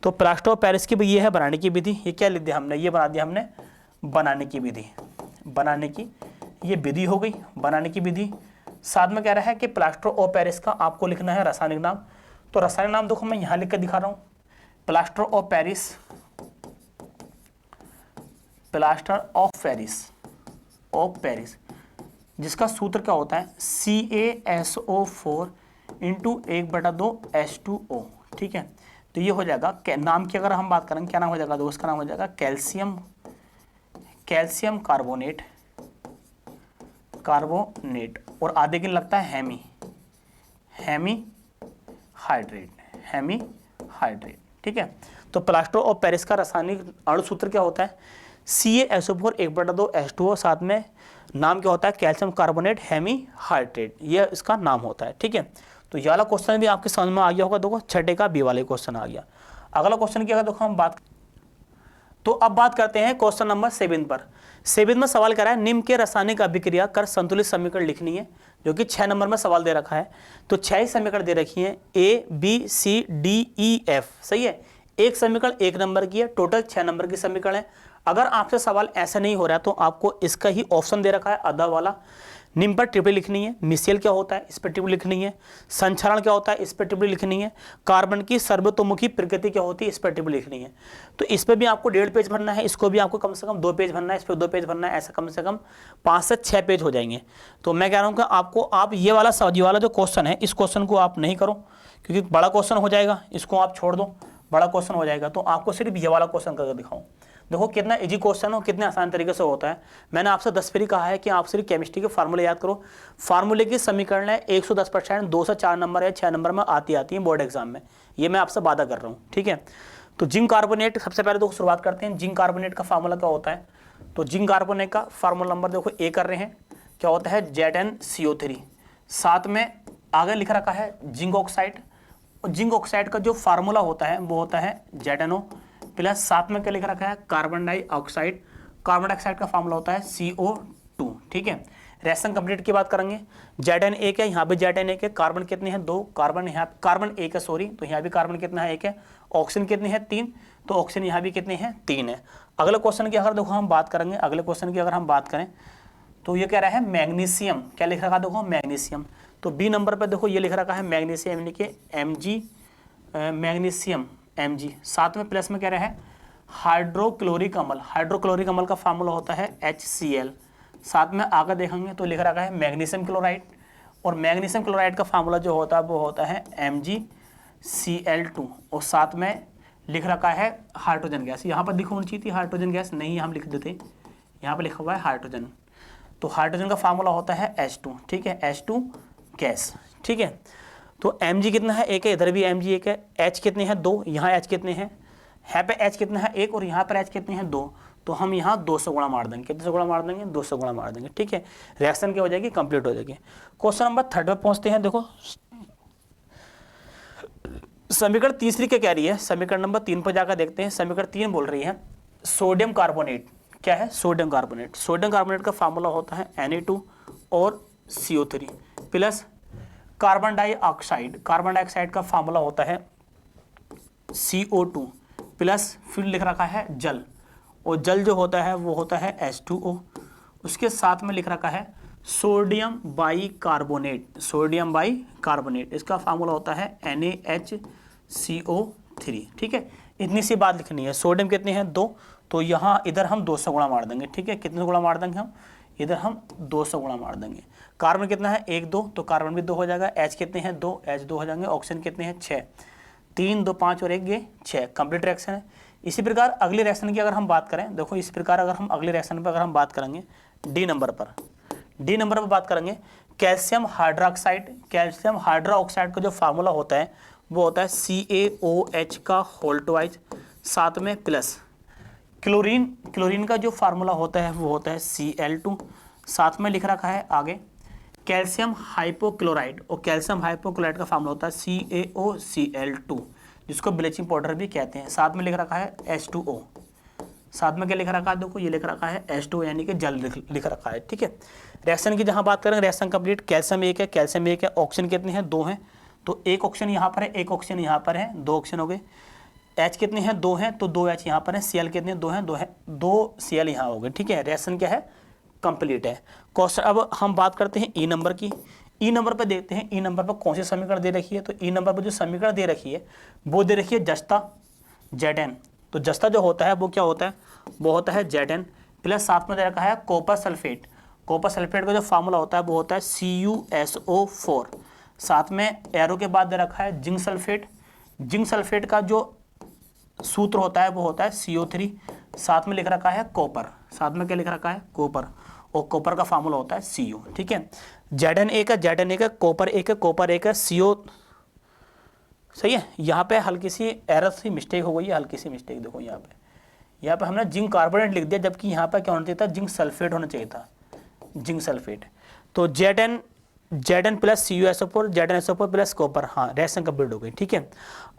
तो प्लास्टर ऑफ पेरिस की ये है बनाने की विधि। ये क्या लिख दिया हमने, ये बना दिया हमने बनाने की विधि, बनाने की ये विधि हो गई, बनाने की विधि। साथ में कह रहा है कि प्लास्टर ऑफ पेरिस का आपको लिखना है रासायनिक नाम। तो रासायनिक नाम देखो मैं यहाँ लिख कर दिखा रहा हूँ, प्लास्टर ऑफ पेरिस, जिसका सूत्र क्या होता है CaSO4 इंटू 1/2 H2O। ठीक है, तो ये हो जाएगा, नाम की अगर हम बात करें क्या नाम हो जाएगा, तो उसका नाम हो जाएगा कैल्शियम कार्बोनेट और आधे के लगता है हेमी हाइड्रेट। ठीक है, तो प्लास्टर ऑफ पेरिस का रासायनिक अणुसूत्र क्या होता है CaSO4 1/2 H2O, साथ में नाम क्या होता है कैल्शियम कार्बोनेट हेमी हाइड्रेट, ये इसका नाम होता है। ठीक है, तो ये वाला क्वेश्चन भी आपके समझ में आ गया होगा। देखो छठे का B वाले क्वेश्चन आ गया। अगला क्वेश्चन क्या है, देखो हम बात, तो अब बात करते हैं क्वेश्चन नंबर 7 पर। 7 में सवाल करा है निम्न के रासायनिक अभिक्रिया कर संतुलित समीकरण लिखनी है, जो कि 6 नंबर में सवाल दे रखा है। तो 6 ही समीकरण दे रखी है A B C D E F। सही है, एक समीकरण 1 नंबर की है, टोटल 6 नंबर की समीकरण है। अगर आपसे सवाल ऐसा नहीं हो रहा है तो आपको इसका ही ऑप्शन दे रखा है अदर वाला, निम्न पर टिप्पणी लिखनी है, मिसेल क्या होता है इस पर टिप्पणी लिखनी है, संचरण क्या होता है इस पर टिप्पणी लिखनी है, कार्बन की सर्वतोमुखी प्रकृति क्या होती है इस पर टिप्पणी लिखनी है। तो इस पर भी आपको 1.5 पेज भरना है, इसको भी आपको कम से कम 2 पेज भरना है, इस पर 2 पेज भरना है, ऐसा कम से कम 5 से 6 पेज हो जाएंगे। तो मैं कह रहा हूँ कि आपको आप ये वाला जो क्वेश्चन है इस क्वेश्चन को आप नहीं करो, क्योंकि बड़ा क्वेश्चन हो जाएगा, इसको आप छोड़ दो, बड़ा क्वेश्चन हो जाएगा। तो आपको सिर्फ ये वाला क्वेश्चन करके दिखाऊं। देखो कितना इजी क्वेश्चन हो, कितने आसान तरीके से होता है। मैंने आपसे 10 फेरी कहा है कि आप सिर्फ केमिस्ट्री के फार्मूले याद करो। फार्मूले की समीकरण है 110%, 2 से 4 नंबर है, 6 नंबर में आती है बोर्ड एग्जाम में, ये मैं आपसे वादा कर रहा हूँ, ठीक है। तो जिंक कार्बोनेट, सबसे पहले तो शुरुआत करते हैं। जिंक कार्बोनेट का फार्मूला क्या होता है? तो जिंक कार्बोनेट का फार्मूला नंबर देखो ए कर रहे हैं, क्या होता है ZnCO3। साथ में आगे लिख रखा है जिंक ऑक्साइड, और जिंक ऑक्साइड का जो फार्मूला होता है वो होता है ZnO प्लस, साथ में क्या लिख रखा है कार्बन डाइऑक्साइड। कार्बन डाइऑक्साइड का फार्मूला होता है CO2, ठीक है। रिएक्शन कंप्लीट की बात करेंगे, Zn एक है, यहाँ भी Zn एक है, कार्बन कितने हैं 2, कार्बन यहाँ कार्बन एक है सॉरी, तो यहाँ भी कार्बन कितना है 1 है, ऑक्सीजन कितने हैं 3, तो ऑक्सीजन यहाँ भी कितने हैं 3 है। अगले क्वेश्चन की अगर देखो हम बात करेंगे, अगले क्वेश्चन की अगर हम बात करें तो ये कह रहा है मैग्नीशियम, क्या लिख रखा है देखो मैग्नीशियम। तो बी नंबर पर देखो ये लिख रखा है मैग्नीशियम यानी कि Mg, मैग्नीशियम Mg। साथ में प्लस में कह रहा है हाइड्रोक्लोरिक अम्ल, हाइड्रोक्लोरिक अम्ल का फार्मूला होता है HCl। साथ में आगे देखेंगे तो लिख रखा है मैग्नीशियम क्लोराइड, और मैग्नीशियम क्लोराइड का फार्मूला जो होता है वो होता है MgCl2, और साथ में लिख रखा है हाइड्रोजन गैस। यहाँ पर दिखनी चाहिए थी हाइड्रोजन गैस, नहीं हम लिख देते, यहाँ पर लिखा हुआ है हाइड्रोजन। तो हाइड्रोजन का फार्मूला होता है H2, ठीक है, H2 गैस, ठीक है। तो Mg कितना है 1 है, इधर भी Mg 1 है, H कितने हैं 2, यहाँ H कितने हैं, यहाँ पे H कितना है 1 और यहाँ पर H कितने हैं 2, तो हम यहाँ 200 गुणा मार देंगे। कितने से गुणा मार देंगे? 200 गुणा मार देंगे, ठीक है। रिएक्शन क्या हो जाएगी? कंप्लीट हो जाएगी। क्वेश्चन नंबर 3 पे पहुँचते हैं। देखो समीकरण तीसरी क्या कह रही है, समीकरण नंबर 3 पर जाकर देखते हैं। समीकरण 3 बोल रही है सोडियम कार्बोनेट, क्या है सोडियम कार्बोनेट। सोडियम कार्बोनेट का फार्मूला होता है Na2 और CO3 plus carbon dioxide, carbon dioxide का फार्मूला होता है CO2 प्लस, फिर लिख रखा है जल, और जल जो होता है वो होता है H2O। उसके साथ में लिख रखा है सोडियम बाइकार्बोनेट, सोडियम बाइकार्बोनेट, इसका फार्मूला होता है NaHCO3, ठीक है। इतनी सी बात लिखनी है। सोडियम कितने हैं 2, तो यहाँ इधर हम 200 गुणा मार देंगे, ठीक है। कितने गुणा मार देंगे हम? इधर हम 200 गुणा मार देंगे। कार्बन कितना है 1 2, तो कार्बन भी 2 हो जाएगा। H कितने हैं 2, H 2 हो जाएंगे। ऑक्सीजन कितने हैं 6, 3 2 5 और 1 ये 6, कंप्लीट रिएक्शन है। इसी प्रकार अगली रिएक्शन की अगर हम बात करें, देखो इस प्रकार अगर हम अगले रिएक्शन पर अगर हम बात करेंगे डी नंबर पर बात करेंगे कैल्शियम हाइड्रोक्साइड। कैल्शियम हाइड्रोक्साइड का जो फार्मूला होता है वो होता है CaOH का होल ट्वाइस, साथ में प्लस क्लोरीन, क्लोरीन का जो फार्मूला होता है वो होता है Cl2, साथ में लिख रखा है आगे कैल्शियम हाइपोक्लोराइड, और कैल्शियम हाइपोक्लोराइड का फार्मूला होता है CaOCl2, जिसको ब्लीचिंग पाउडर भी कहते हैं। साथ में लिख रखा है H2O, साथ में क्या लिख रखा है देखो ये लिख रखा है H2O यानी कि जल लिख रखा है, ठीक है। रिएक्शन की जहां बात करें, रिएक्शन कंप्लीट। कैल्शियम 1 है, कैल्शियम 1 है, ऑक्सीजन कितने हैं 2 हैं, तो 1 ऑक्सीजन यहाँ पर है, 1 ऑक्सीजन यहाँ पर है, 2 ऑक्सीजन हो गए। H कितने हैं 2 हैं, तो 2 H यहाँ पर है। Cl कितने 2 हैं, 2 Cl यहाँ हो गए, ठीक है। रिएक्शन क्या है कंप्लीट है। क्वेश्चन अब हम बात करते हैं ई नंबर की। ई नंबर पर देखते हैं ई नंबर पर कौन सी समीकरण दे रखी है। तो ई नंबर पर जो समीकरण दे रखी है वो दे रखी है जस्ता Zn। तो जस्ता जो होता है वो क्या होता है, वो होता है Zn प्लस, साथ में दे रखा है कॉपर सल्फेट। कॉपर सल्फेट का जो फार्मूला होता है वो होता है CuSO4, साथ में एरो के बाद दे रखा है जिंक सल्फेट। जिंक सल्फेट का जो सूत्र होता है वो होता है CO3, साथ में लिख रखा है कॉपर, साथ में क्या लिख रखा है कॉपर, और कॉपर का फार्मूला होता है Cu, ठीक है। Zn एक है, Zn एक है, कॉपर एक है, कॉपर एक है, CO सही है। यहाँ पे हल्की सी एरर सी मिस्टेक हो गई है, हल्की सी मिस्टेक देखो यहाँ पे हमने जिंक कार्बोनेट लिख दिया, जबकि यहाँ पे क्या होना चाहिए था, जिंक सल्फेट होना चाहिए था, जिंक सल्फेट। तो Zn plus CuSO4, ZnSO4 plus copper, हाँ रिएक्शन कंप्लीट हो गई, ठीक है।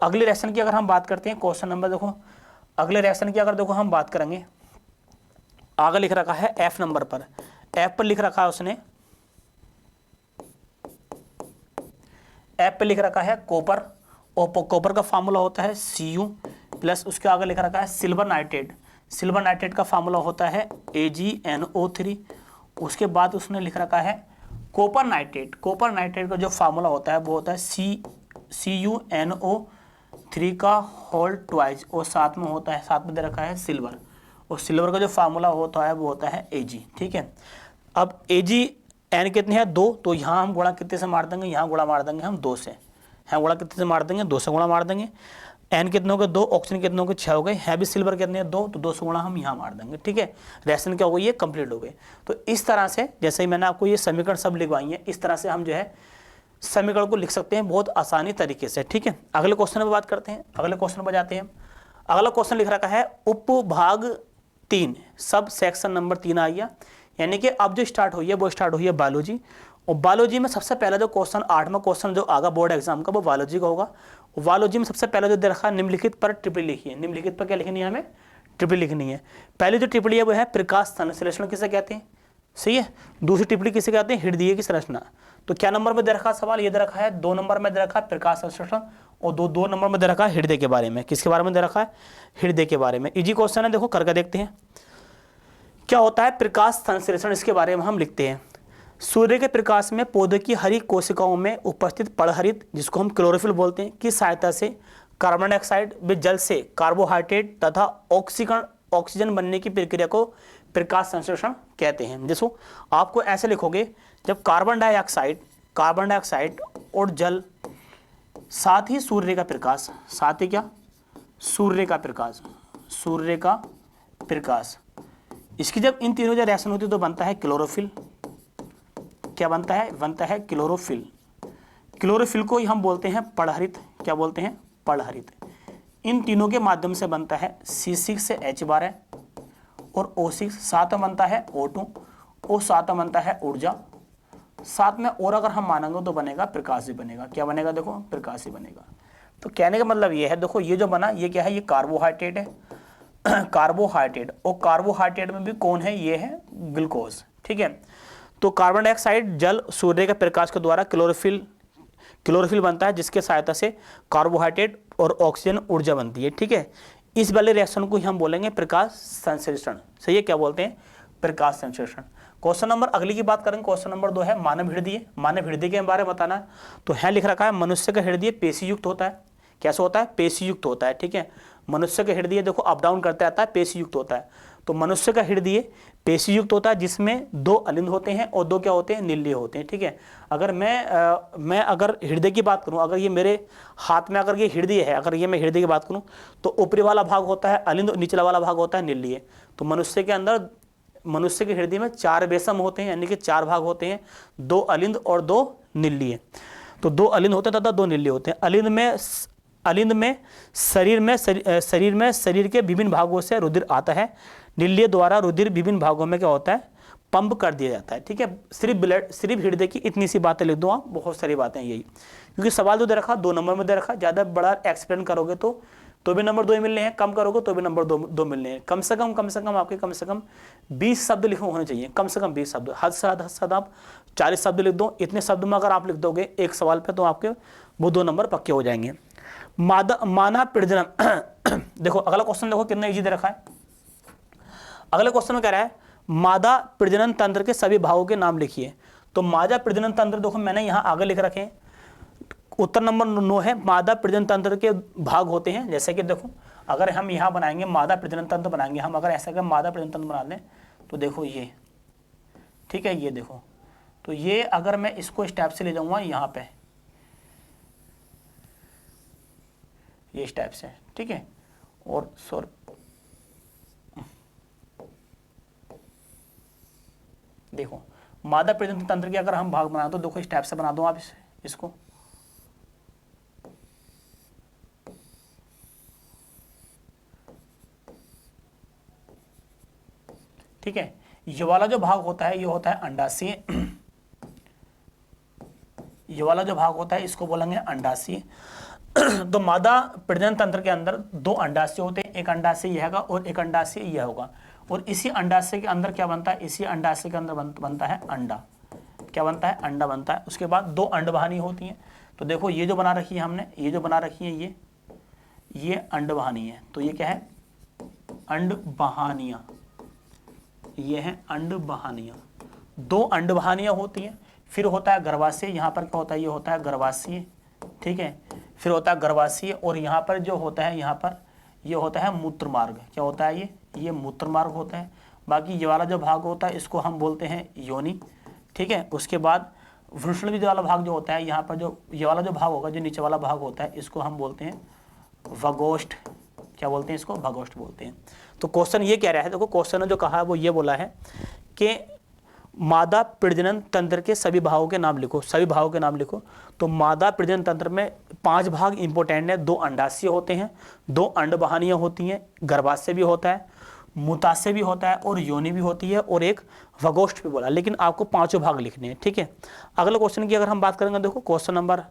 अगले रिएक्शन की अगर हम बात करते हैं, क्वेश्चन नंबर देखो, अगले रिएक्शन की अगर देखो हम बात करेंगे, आगे लिख रखा है F नंबर पर, F पर लिख रखा है उसने, F पे लिख रखा है कॉपर, और कॉपर का फार्मूला होता है Cu प्लस, उसके आगे लिख रखा है सिल्वर नाइट्रेट। सिल्वर नाइट्रेट का फार्मूला होता है AgNO3। उसके बाद उसने लिख रखा है कॉपर नाइट्रेट। कॉपर नाइट्रेट का जो फार्मूला होता है वो होता है CuNO3 का होल ट्वाइस, और साथ में होता है, साथ में दे रखा है सिल्वर, और सिल्वर का जो फार्मूला होता है वो होता है Ag। ठीक है, अब Agn कितने हैं 2, तो यहाँ हम गुणा कितने से मार देंगे, यहाँ गुणा मार देंगे हम 2 से, यहाँ गुणा कितने से मार देंगे 2 से गुणा मार देंगे। एन कितने हो गए 2, ऑक्सीजन कितने हो गए 6 हो गए, है भी सिल्वर कितने हैं 2, तो 2 से गुणा हम यहाँ मार देंगे। ठीक है, रेशन क्या हो गई, ये कंप्लीट हो गए। तो इस तरह से जैसे ही मैंने आपको ये समीकरण सब लिखवाई है, इस तरह से हम जो है समीकरण को लिख सकते हैं बहुत आसानी तरीके से। ठीक है, अगले क्वेश्चन पर बात करते हैं, अगले क्वेश्चन पर जाते हैं। अगला क्वेश्चन लिख रखा है उपभाग 3, सब सेक्शन नंबर 3 आ गया, यानी कि अब जो स्टार्ट हुई है वो स्टार्ट हुई है बायोलॉजी। और बायोलॉजी में सबसे पहला जो क्वेश्चन 8वां क्वेश्चन जो आगा बोर्ड एग्जाम का वो बायोलॉजी का होगा। बायोलॉजी में सबसे पहले जो दे रखा है निम्नलिखित पर टिप्पणी लिखी है। निम्नलिखित पर क्या लिखनी है, हमें टिप्पणी लिखनी है। पहली जो टिप्पणी है वो है प्रकाश संश्लेषण किसे कहते हैं, सही है। दूसरी टिप्पणी किसे कहते हैं, हृदय की संरचना। तो क्या नंबर में दे रखा सवाल, ये दे रखा है 2 नंबर में दे रखा है प्रकाश संश्लेषण, और 2 नंबर में दे रखा है हृदय के बारे में। किसके बारे में दे रखा है, हृदय के बारे में। इजी क्वेश्चन है, देखो करके देखते हैं क्या होता है प्रकाश संश्लेषण। इसके बारे में हम लिखते हैं, सूर्य के प्रकाश में पौधे की हरी कोशिकाओं में उपस्थित पड़हरित, जिसको हम क्लोरोफिल बोलते हैं, की सहायता से कार्बन डाइऑक्साइड व जल से कार्बोहाइड्रेट तथा ऑक्सीजन बनने की प्रक्रिया को प्रकाश संश्लेषण कहते हैं। देखो आपको ऐसे लिखोगे, जब कार्बन डाइऑक्साइड और जल, साथ ही सूर्य का प्रकाश, साथ ही क्या, सूर्य का प्रकाश, इसकी जब इन तीनों जो रिएक्शन होती है तो बनता है क्लोरोफिल। क्या बनता है क्लोरोफिल। क्लोरोफिल को ही हम बोलते हैं पड़हरित। क्या बोलते हैं, पड़हरित। इन तीनों के माध्यम से बनता है C6 से H12 और O6, साथ में बनता है O2 और साथ में बनता है ऊर्जा, साथ में और अगर हम मानेंगे तो बनेगा प्रकाश ही बनेगा। क्या बनेगा, देखो प्रकाश ही बनेगा। तो कहने का मतलब ये है, देखो ये जो बना ये क्या है, ये कार्बोहाइड्रेट है, कार्बोहाइड्रेट, और कार्बोहाइड्रेट में भी कौन है, ये है ग्लूकोज। ठीक है, तो कार्बन डाइऑक्साइड, जल, सूर्य के प्रकाश के द्वारा क्लोरोफिल बनता है, जिसके सहायता से कार्बोहाइड्रेट और ऑक्सीजन ऊर्जा बनती है। ठीक है, इस वाले रिएक्शन को ही हम बोलेंगे प्रकाश संश्लेषण। सही है, क्या बोलते हैं, प्रकाश संश्लेषण। क्वेश्चन नंबर अगली की बात करेंगे, क्वेश्चन नंबर 2 है मानव हृदय। मानव हृदय के बारे में बताना है, तो है लिख रखा है मनुष्य का हृदय पेशी युक्त होता है। कैसे होता है, पेशी युक्त होता है। ठीक है, मनुष्य का हृदय देखो अप डाउन करते आता है, पेशी युक्त होता है। तो मनुष्य का हृदय पेशी युक्त होता है, जिसमें 2 अलिंद होते हैं और 2 क्या होते हैं, निल्य होते हैं। ठीक है, अगर मैं अगर हृदय की बात करूं, अगर ये मेरे हाथ में अगर ये हृदय है, अगर ये मैं हृदय की बात करूं, तो ऊपरी वाला भाग होता है अलिंद और निचला वाला भाग होता है निल्य। तो मनुष्य के हृदय में 4 बेसम होते हैं, यानी कि 4 भाग होते हैं, 2 अलिंद और 2 निल्य। तो 2 अलिंद होते हैं तथा 2 निल्य होते हैं। अलिंद में शरीर के विभिन्न भागों से रुधिर आता है। निल्य द्वारा रुधिर विभिन्न भागों में क्या होता है, पंप कर दिया जाता है। ठीक है, सिर्फ हृदय की इतनी सी बातें लिख दो आप, बहुत सारी बातें यही, क्योंकि सवाल जो दे रखा 2 नंबर में दे रखा, ज़्यादा बड़ा एक्सप्लेन करोगे तो भी नंबर 2 ही मिलने हैं, कम करोगे तो भी नंबर 2 मिलने हैं। कम से कम आपके कम से कम 20 शब्द लिखे होने चाहिए, कम से कम 20 शब्द, हद से आप 40 शब्द लिख दो। इतने शब्द में अगर आप लिख दोगे एक सवाल पे, तो आपके वो 2 नंबर पक्के हो जाएंगे। मानव प्रजनन देखो अगला क्वेश्चन देखो कितना इजी दे रखा है। अगले क्वेश्चन में कह रहा है मादा प्रजनन तंत्र के सभी भागों के नाम लिखिए। तो मादा प्रजनन तंत्र देखो मैंने यहाँ आगे लिख रखे हैं, उत्तर नंबर 9 है, मादा प्रजनन तंत्र के भाग होते हैं। जैसे कि देखो अगर हम यहाँ बनाएंगे मादा प्रजनन तंत्र बनाएंगे, हम अगर ऐसा कर मादा प्रजनन तंत्र बना लें तो देखो ये, ठीक है, ये देखो, तो ये अगर मैं इसको स्टेप से ले जाऊंगा यहाँ पे, ये स्टेप से, ठीक है, और देखो मादा प्रजनन तंत्र के अगर हम भाग बनाए तो देखो स्टेप से बना दो आप इसको, ठीक है। ये वाला जो भाग होता है ये होता है अंडाशय, ये वाला जो भाग होता है इसको बोलेंगे अंडाशय। तो मादा प्रजनन तंत्र के अंदर 2 अंडाशय होते हैं, एक अंडाशय यह होगा और एक अंडाशय यह होगा, और इसी अंडाशय के अंदर क्या बनता है, इसी अंडाशय के अंदर बनता है अंडा। क्या बनता है, अंडा बनता है। उसके बाद 2 अंडवाहिनी होती हैं। तो देखो ये जो बना रखी है हमने, ये जो बना रखी है ये अंडवाहिनी है। तो ये क्या है, अंडवाहिनियां, ये हैं अंडवाहिनियां, 2 अंडवाहिनियां होती हैं। फिर होता है गर्भाशय, यहाँ पर क्या होता है, ये होता है गर्भाशय, ठीक है। फिर होता है गर्भाशय, और यहाँ पर जो होता है, यहाँ पर ये होता है मूत्र मार्ग। क्या होता है ये मूत्र मार्ग होता है। बाकी ये वाला जो भाग होता है इसको हम बोलते हैं योनि, ठीक है। उसके बाद वृषणबीज वाला भाग जो होता है, यहाँ पर जो ये वाला जो भाग होगा, जो नीचे वाला भाग होता है, इसको हम बोलते हैं भगोष्ठ। क्या बोलते हैं इसको, भगोष्ठ बोलते हैं। तो क्वेश्चन ये कह रहा है, देखो क्वेश्चन ने जो कहा है वो ये बोला है कि मादा प्रजनन तंत्र के सभी भागों के नाम लिखो, सभी भागों के नाम लिखो। तो मादा प्रजनन तंत्र में 5 भाग इंपॉर्टेंट है। 2 अंडाशय होते हैं, 2 अंडवाहिनियां होती हैं, गर्भाशय भी होता है, मूत्राशय भी होता है, और योनि भी होती है, और एक भगोष्ठ भी बोला। लेकिन आपको 5 भाग लिखने हैं, ठीक है। अगले क्वेश्चन की अगर हम बात करेंगे, देखो क्वेश्चन नंबर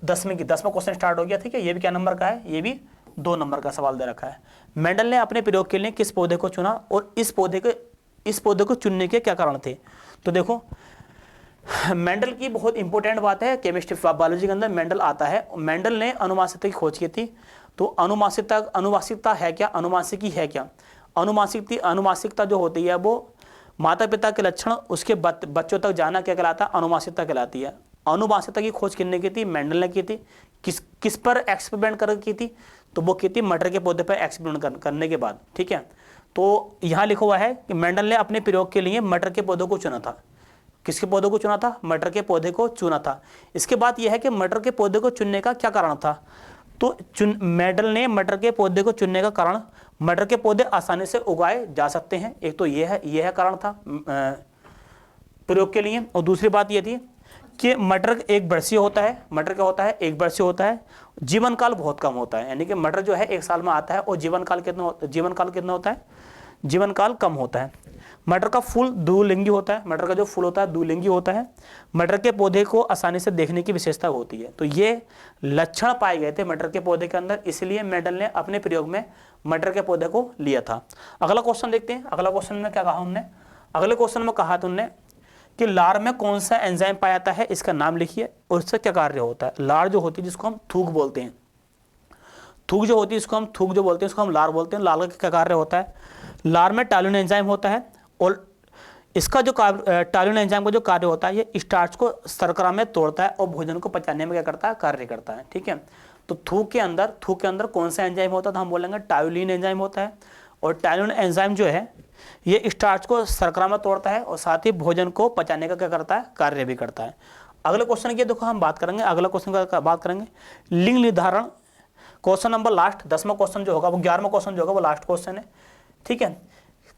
10 की 10वां क्वेश्चन स्टार्ट हो गया, ठीक है। ये भी क्या नंबर का है, ये भी 2 नंबर का सवाल दे रखा है। मेंडल ने अपने प्रयोग के लिए किस पौधे को चुना, और इस पौधे को चुनने के क्या कारण थे। तो देखो मेंडल की बहुत इंपॉर्टेंट बात है, केमिस्ट्री बायोलॉजी के अंदर मेंडल आता है। मेंडल ने अनुवांशिकता की खोज की थी। तो अनुवांशिकता है क्या, अनुवांशिकी है क्या। अनुवांशिकता जो होती है वो माता पिता के लक्षण उसके बच्चों तक जाना क्या कहलाता है, अनुवांशिकता कहलाती है। अनुवांशिकता की खोज किसने की थी, मेंडल ने की थी। किस पर एक्सपेरिमेंट कर की थी, तो वो की थी मटर के पौधे पर एक्सपेरिमेंट करने के बाद, ठीक है। तो यहाँ लिखा हुआ है कि मेंडल ने अपने प्रयोग के लिए मटर के पौधों को चुना था। किसके पौधे को चुना था, मटर के पौधे को चुना था। इसके बाद यह है कि मटर के पौधे को चुनने का क्या कारण था। तो मेंडल ने मटर के पौधे को चुनने का कारण, मटर के पौधे आसानी से उगाए जा सकते हैं, एक तो यह है कारण था प्रयोग के लिए। और दूसरी बात यह थी कि मटर एक वर्षीय होता है, मटर क्या होता है, एक वर्षीय होता है, जीवन काल बहुत कम होता है। यानी कि मटर जो है 1 साल में आता है, और जीवन काल कितना होता है, जीवन काल कम होता है। मटर का फूल द्विलिंगी होता है, मटर का जो फूल होता है द्विलिंगी होता है। मटर के पौधे को आसानी से देखने की विशेषता होती है। तो ये लक्षण पाए गए थे मटर के पौधे के अंदर, इसलिए मेंडल ने अपने प्रयोग में मटर के पौधे को लिया था। अगला क्वेश्चन देखते हैं। अगला क्वेश्चन में क्या कहा उन्होंने, अगले क्वेश्चन में कहा था उन्होंने कि लार में कौन सा एंजाइम पाया जाता है, इसका नाम लिखिए और इससे क्या कार्य होता है। लार जो होती है जिसको हम थूक बोलते हैं, थूक जो होती है इसको हम थूक जो बोलते हैं, इसको हम लार बोलते हैं। लार का क्या कार्य होता है, लार में टालिन एंजाइम होता है, और इसका जो टालिन एंजाइम का जो कार्य होता है, ये स्टार्च को शर्करा में तोड़ता है और भोजन को पचाने में क्या करता है, कार्य करता है, ठीक है। तो थूक के अंदर कौन सा एंजाइम होता है, तो हम बोलेंगे टायोलिन एंजाइम होता है। और टायोलिन एंजाइम जो है ये स्टार्च को शर्करा में तोड़ता है और साथ ही भोजन को पचाने का क्या करता है, कार्य भी करता है। अगले क्वेश्चन की देखो हम बात करेंगे, अगला क्वेश्चन का बात करेंगे लिंग निर्धारण। क्वेश्चन नंबर लास्ट 10वां क्वेश्चन जो होगा वो 11वां क्वेश्चन जो होगा वो लास्ट क्वेश्चन है, ठीक है।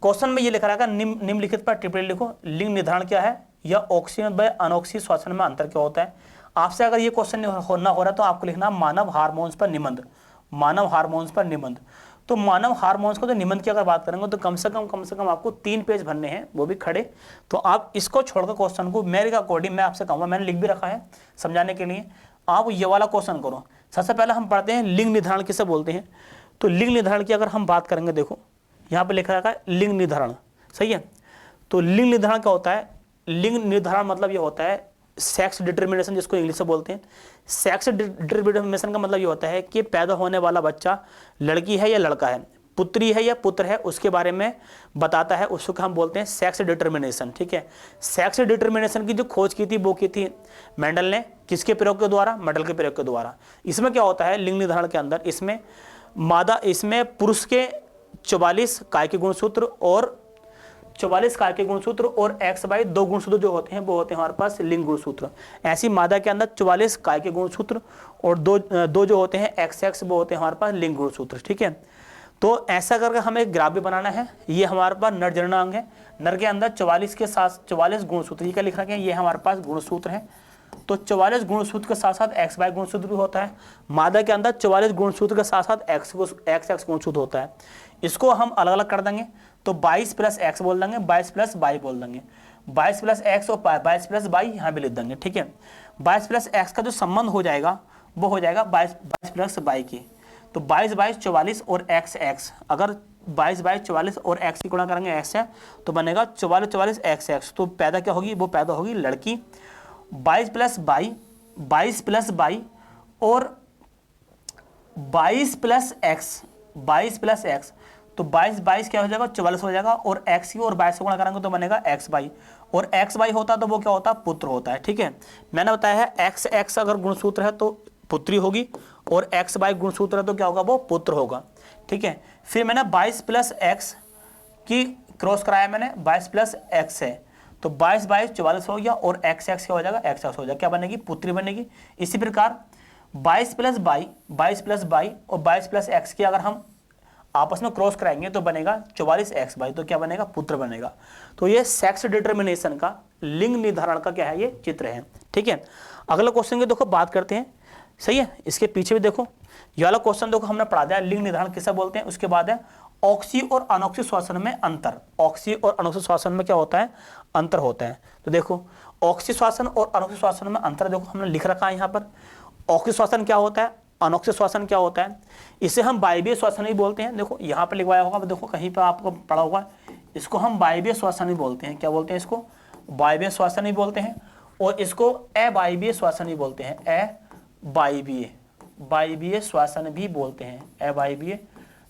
क्वेश्चन में ये लिखा रहेगा निम्नलिखित पर टिप्पणी लिखो। लिंग निर्धारण क्या है, या ऑक्सीजन व अनऑक्सी श्वसन में अंतर क्या होता है। आपसे अगर ये क्वेश्चन ना हो रहा तो आपको लिखना मानव हार्मोन्स पर निबंध, मानव हार्मोन्स पर निबंध। तो मानव हार्मोन्स को तो निबंध की अगर बात करेंगे तो कम से कम आपको 3 पेज भरने हैं, वो भी खड़े। तो आप इसको छोड़कर क्वेश्चन को मेरे अकॉर्डिंग मैं आपसे कहूँगा, मैंने लिख भी रखा है समझाने के लिए, आप ये वाला क्वेश्चन करो। सबसे पहले हम पढ़ते हैं लिंग निर्धारण किसे बोलते हैं। तो लिंग निर्धारण की अगर हम बात करेंगे, देखो यहाँ पे लिखा रखा है लिंग निर्धारण, सही है। तो लिंग निर्धारण क्या होता है, लिंग निर्धारण मतलब ये होता है सेक्स डिटर्मिनेशन, जिसको इंग्लिश से बोलते हैं। सेक्स डिटर्मिनेशन का मतलब ये होता है कि पैदा होने वाला बच्चा लड़की है या लड़का है, पुत्री है या पुत्र है, उसके बारे में बताता है, उसको हम बोलते हैं सेक्स डिटर्मिनेशन, ठीक है। सेक्स डिटर्मिनेशन की जो खोज की थी वो की थी मेंडल ने, किसके प्रयोग के द्वारा, मेंडल के प्रयोग के द्वारा। इसमें क्या होता है लिंग निर्धारण के अंदर, इसमें पुरुष के 44 काय के गुणसूत्र और 44 काय के गुणसूत्र और XY 2 गुणसूत्र जो होते हैं वो होते हैं हमारे पास लिंग गुणसूत्र। ऐसी मादा के अंदर 44 काय के गुणसूत्र और दो जो होते हैं XX वो होते हैं हमारे पास लिंग गुणसूत्र, ठीक है। तो ऐसा करके हमें एक ग्राफ भी बनाना है। ये हमारे पास नर जननांग है, नर के अंदर 44 के साथ 44 गुणसूत्र, ये क्या लिख रखे हैं, ये हमारे पास गुणसूत्र है। तो 44 गुणसूत्र के साथ साथ XY गुणसूत्र भी होता है। मादा के अंदर 44 गुणसूत्र के साथ साथ XX गुणसूत्र होता है। इसको हम अलग अलग कर देंगे, तो 22 + X बोल देंगे, 22 + Y बोल देंगे, 22 + X और 22 + Y यहाँ भी लिख देंगे, ठीक है। 22 + X का जो संबंध हो जाएगा वो हो जाएगा 22 + Y की। तो 22 × 22 44 और XX, अगर 22 × 22 44 और X की गुणा करेंगे X है तो बनेगा 44 44 XX। तो पैदा क्या होगी, वो पैदा होगी लड़की। 22 + Y, 22 + Y और 22 + X, 22 + X, तो 22 क्या हो जाएगा, 44 हो जाएगा, और x की और 22 से गुणा करेंगे तो बनेगा x बाई, और x बाई होता तो वो क्या होता, पुत्र होता है। ठीक है, मैंने बताया है x अगर गुणसूत्र है तो पुत्री होगी, और x बाई गुणसूत्र है तो क्या होगा, वो पुत्र होगा। ठीक है, फिर मैंने 22 प्लस एक्स की क्रॉस कराया, मैंने 22 प्लस एक्स है, तो 22 44 हो गया, और x क्या हो जाएगा, x हो जाएगा, क्या बनेगी, पुत्री बनेगी। इसी प्रकार 22 प्लस बाई और 22 प्लस एक्स की अगर हम आपस में क्रॉस कराएंगे तो बनेगा 44x बाई, तो क्या बनेगा, पुत्र बनेगा। तो ये सेक्स डिटर्मिनेशन का, लिंग निर्धारण का क्या है, ये चित्र है। ठीक है, अगला क्वेश्चन की देखो बात करते हैं। सही है, इसके पीछे भी देखो, ये वाला क्वेश्चन देखो हमने पढ़ा दिया, लिंग निर्धारण किसे बोलते हैं। उसके बाद है ऑक्सी और अनॉक्सी श्वसन में अंतर। ऑक्सी और अनॉक्सी श्वसन में क्या होता है, अंतर होता है। तो देखो ऑक्सी श्वसन और अनॉक्सी श्वसन में अंतर देखो हमने लिख रखा है यहाँ पर। ऑक्सी श्वसन क्या होता है, अनॉक्सी श्वसन क्या होता है, इसे हम वायवीय श्वसन ही बोलते हैं। देखो यहाँ पर लिखवाया होगा, देखो कहीं पर आपको पढ़ा होगा, इसको हम वायवीय श्वसन ही बोलते हैं। क्या बोलते हैं इसको, वायवीय श्वसन ही बोलते हैं, और इसको अवायवीय श्वसन ही बोलते हैं। वायवीय श्वसन भी बोलते हैं, अवायवीय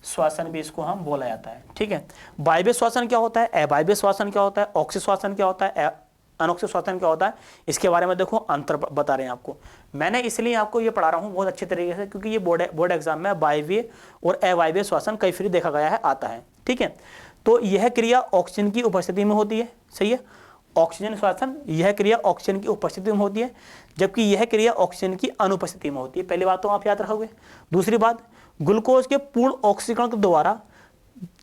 श्वसन भी इसको हम बोला जाता है। ठीक है, वायवीय श्वसन क्या होता है, अवायवीय श्वसन क्या होता है, ऑक्सी श्वसन क्या होता है, अनॉक्सी श्वसन क्या होता है, इसके बारे में देखो अंतर बता रहे हैं आपको। मैंने इसलिए आपको ये पढ़ा रहा हूँ बहुत अच्छे तरीके से, क्योंकि ये बोर्ड एग्जाम में वायवीय और अवायवीय श्वसन कई फिर देखा गया है, आता है। ठीक है, तो यह क्रिया ऑक्सीजन की उपस्थिति में होती है। सही है, ऑक्सीजन श्वसन, यह क्रिया ऑक्सीजन की उपस्थिति में होती है, जबकि यह क्रिया ऑक्सीजन की अनुपस्थिति में होती है। पहली बात तो आप याद रखोगे। दूसरी बात, ग्लूकोज के पूर्ण ऑक्सीकरण के द्वारा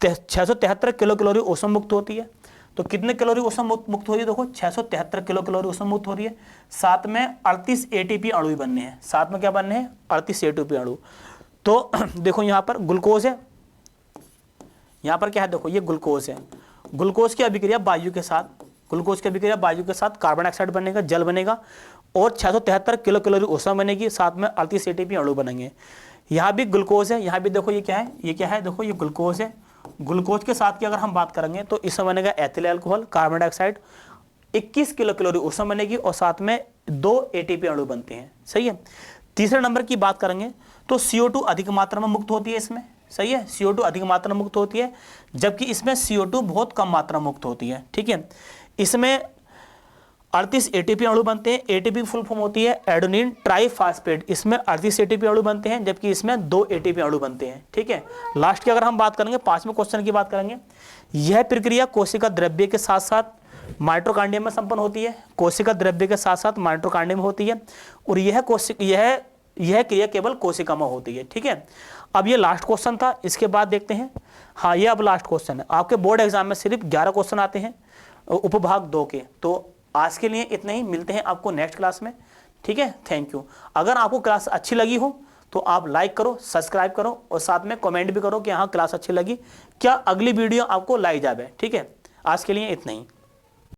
673 किलो कैलोरी ऊष्मा मुक्त होती है। तो कितने कैलोरी ऊष्मा मुक्त हो रही है, देखो 673 किलो कैलोरी ऊष्मा मुक्त हो रही है। साथ में 38 एटीपी अणु भी बनने हैं। साथ में क्या बनने हैं, 38 एटीपी अणु। तो देखो यहाँ पर ग्लूकोज है, यहाँ पर क्या है, देखो ये ग्लूकोज है। ग्लूकोज की अभिक्रिया वायु के साथ, ग्लूकोज की अभिक्रिया वायु के साथ कार्बन डाइऑक्साइड बनेगा, जल बनेगा, और 673 किलो कैलोरी ऊष्मा बनेगी, साथ में 38 एटीपी अणु बनेंगे। यहाँ भी ग्लूकोज है, यहाँ भी देखो ये क्या है, ये क्या है, देखो ये ग्लूकोज है। ग्लूकोज के साथ की अगर हम बात करेंगे तो इसमें बनेगा ethyl alcohol, carbon dioxide, 21 kilo calorie ऊष्मा बनेगी, और साथ में 2 एटीपी अणु बनते हैं। सही है, तीसरे नंबर की बात करेंगे तो CO2 अधिक मात्रा में मुक्त होती है इसमें। सही है, CO2 अधिक मात्रा में मुक्त होती है, जबकि इसमें CO2 बहुत कम मात्रा में मुक्त होती है। ठीक है, इसमें 38 एटीपी अणु बनते हैं। एटीपी की फुल फॉर्म होती है एडेनिन ट्राइफॉस्फेट। इसमें 38 एटीपी अणु बनते हैं, जबकि इसमें 2 एटीपी अणु बनते हैं। ठीक है, लास्ट की अगर हम बात करेंगे, 5वें क्वेश्चन की बात करेंगे, यह प्रक्रिया कोशिका द्रव्य के साथ साथ माइटोकॉन्ड्रियम में संपन्न होती है। कोशिका द्रव्य के साथ साथ माइटोकॉन्ड्रियम में होती है, और यह क्रिया केवल कोशिका में होती है। ठीक है, अब ये लास्ट क्वेश्चन था, इसके बाद देखते हैं। हाँ, ये अब लास्ट क्वेश्चन है। आपके बोर्ड एग्जाम में सिर्फ 11 क्वेश्चन आते हैं उपभाग 2 के। तो आज के लिए इतना ही, मिलते हैं आपको नेक्स्ट क्लास में। ठीक है, थैंक यू। अगर आपको क्लास अच्छी लगी हो तो आप लाइक करो, सब्सक्राइब करो, और साथ में कमेंट भी करो कि हाँ क्लास अच्छी लगी, क्या अगली वीडियो आपको लाई जाए। ठीक है, आज के लिए इतना ही।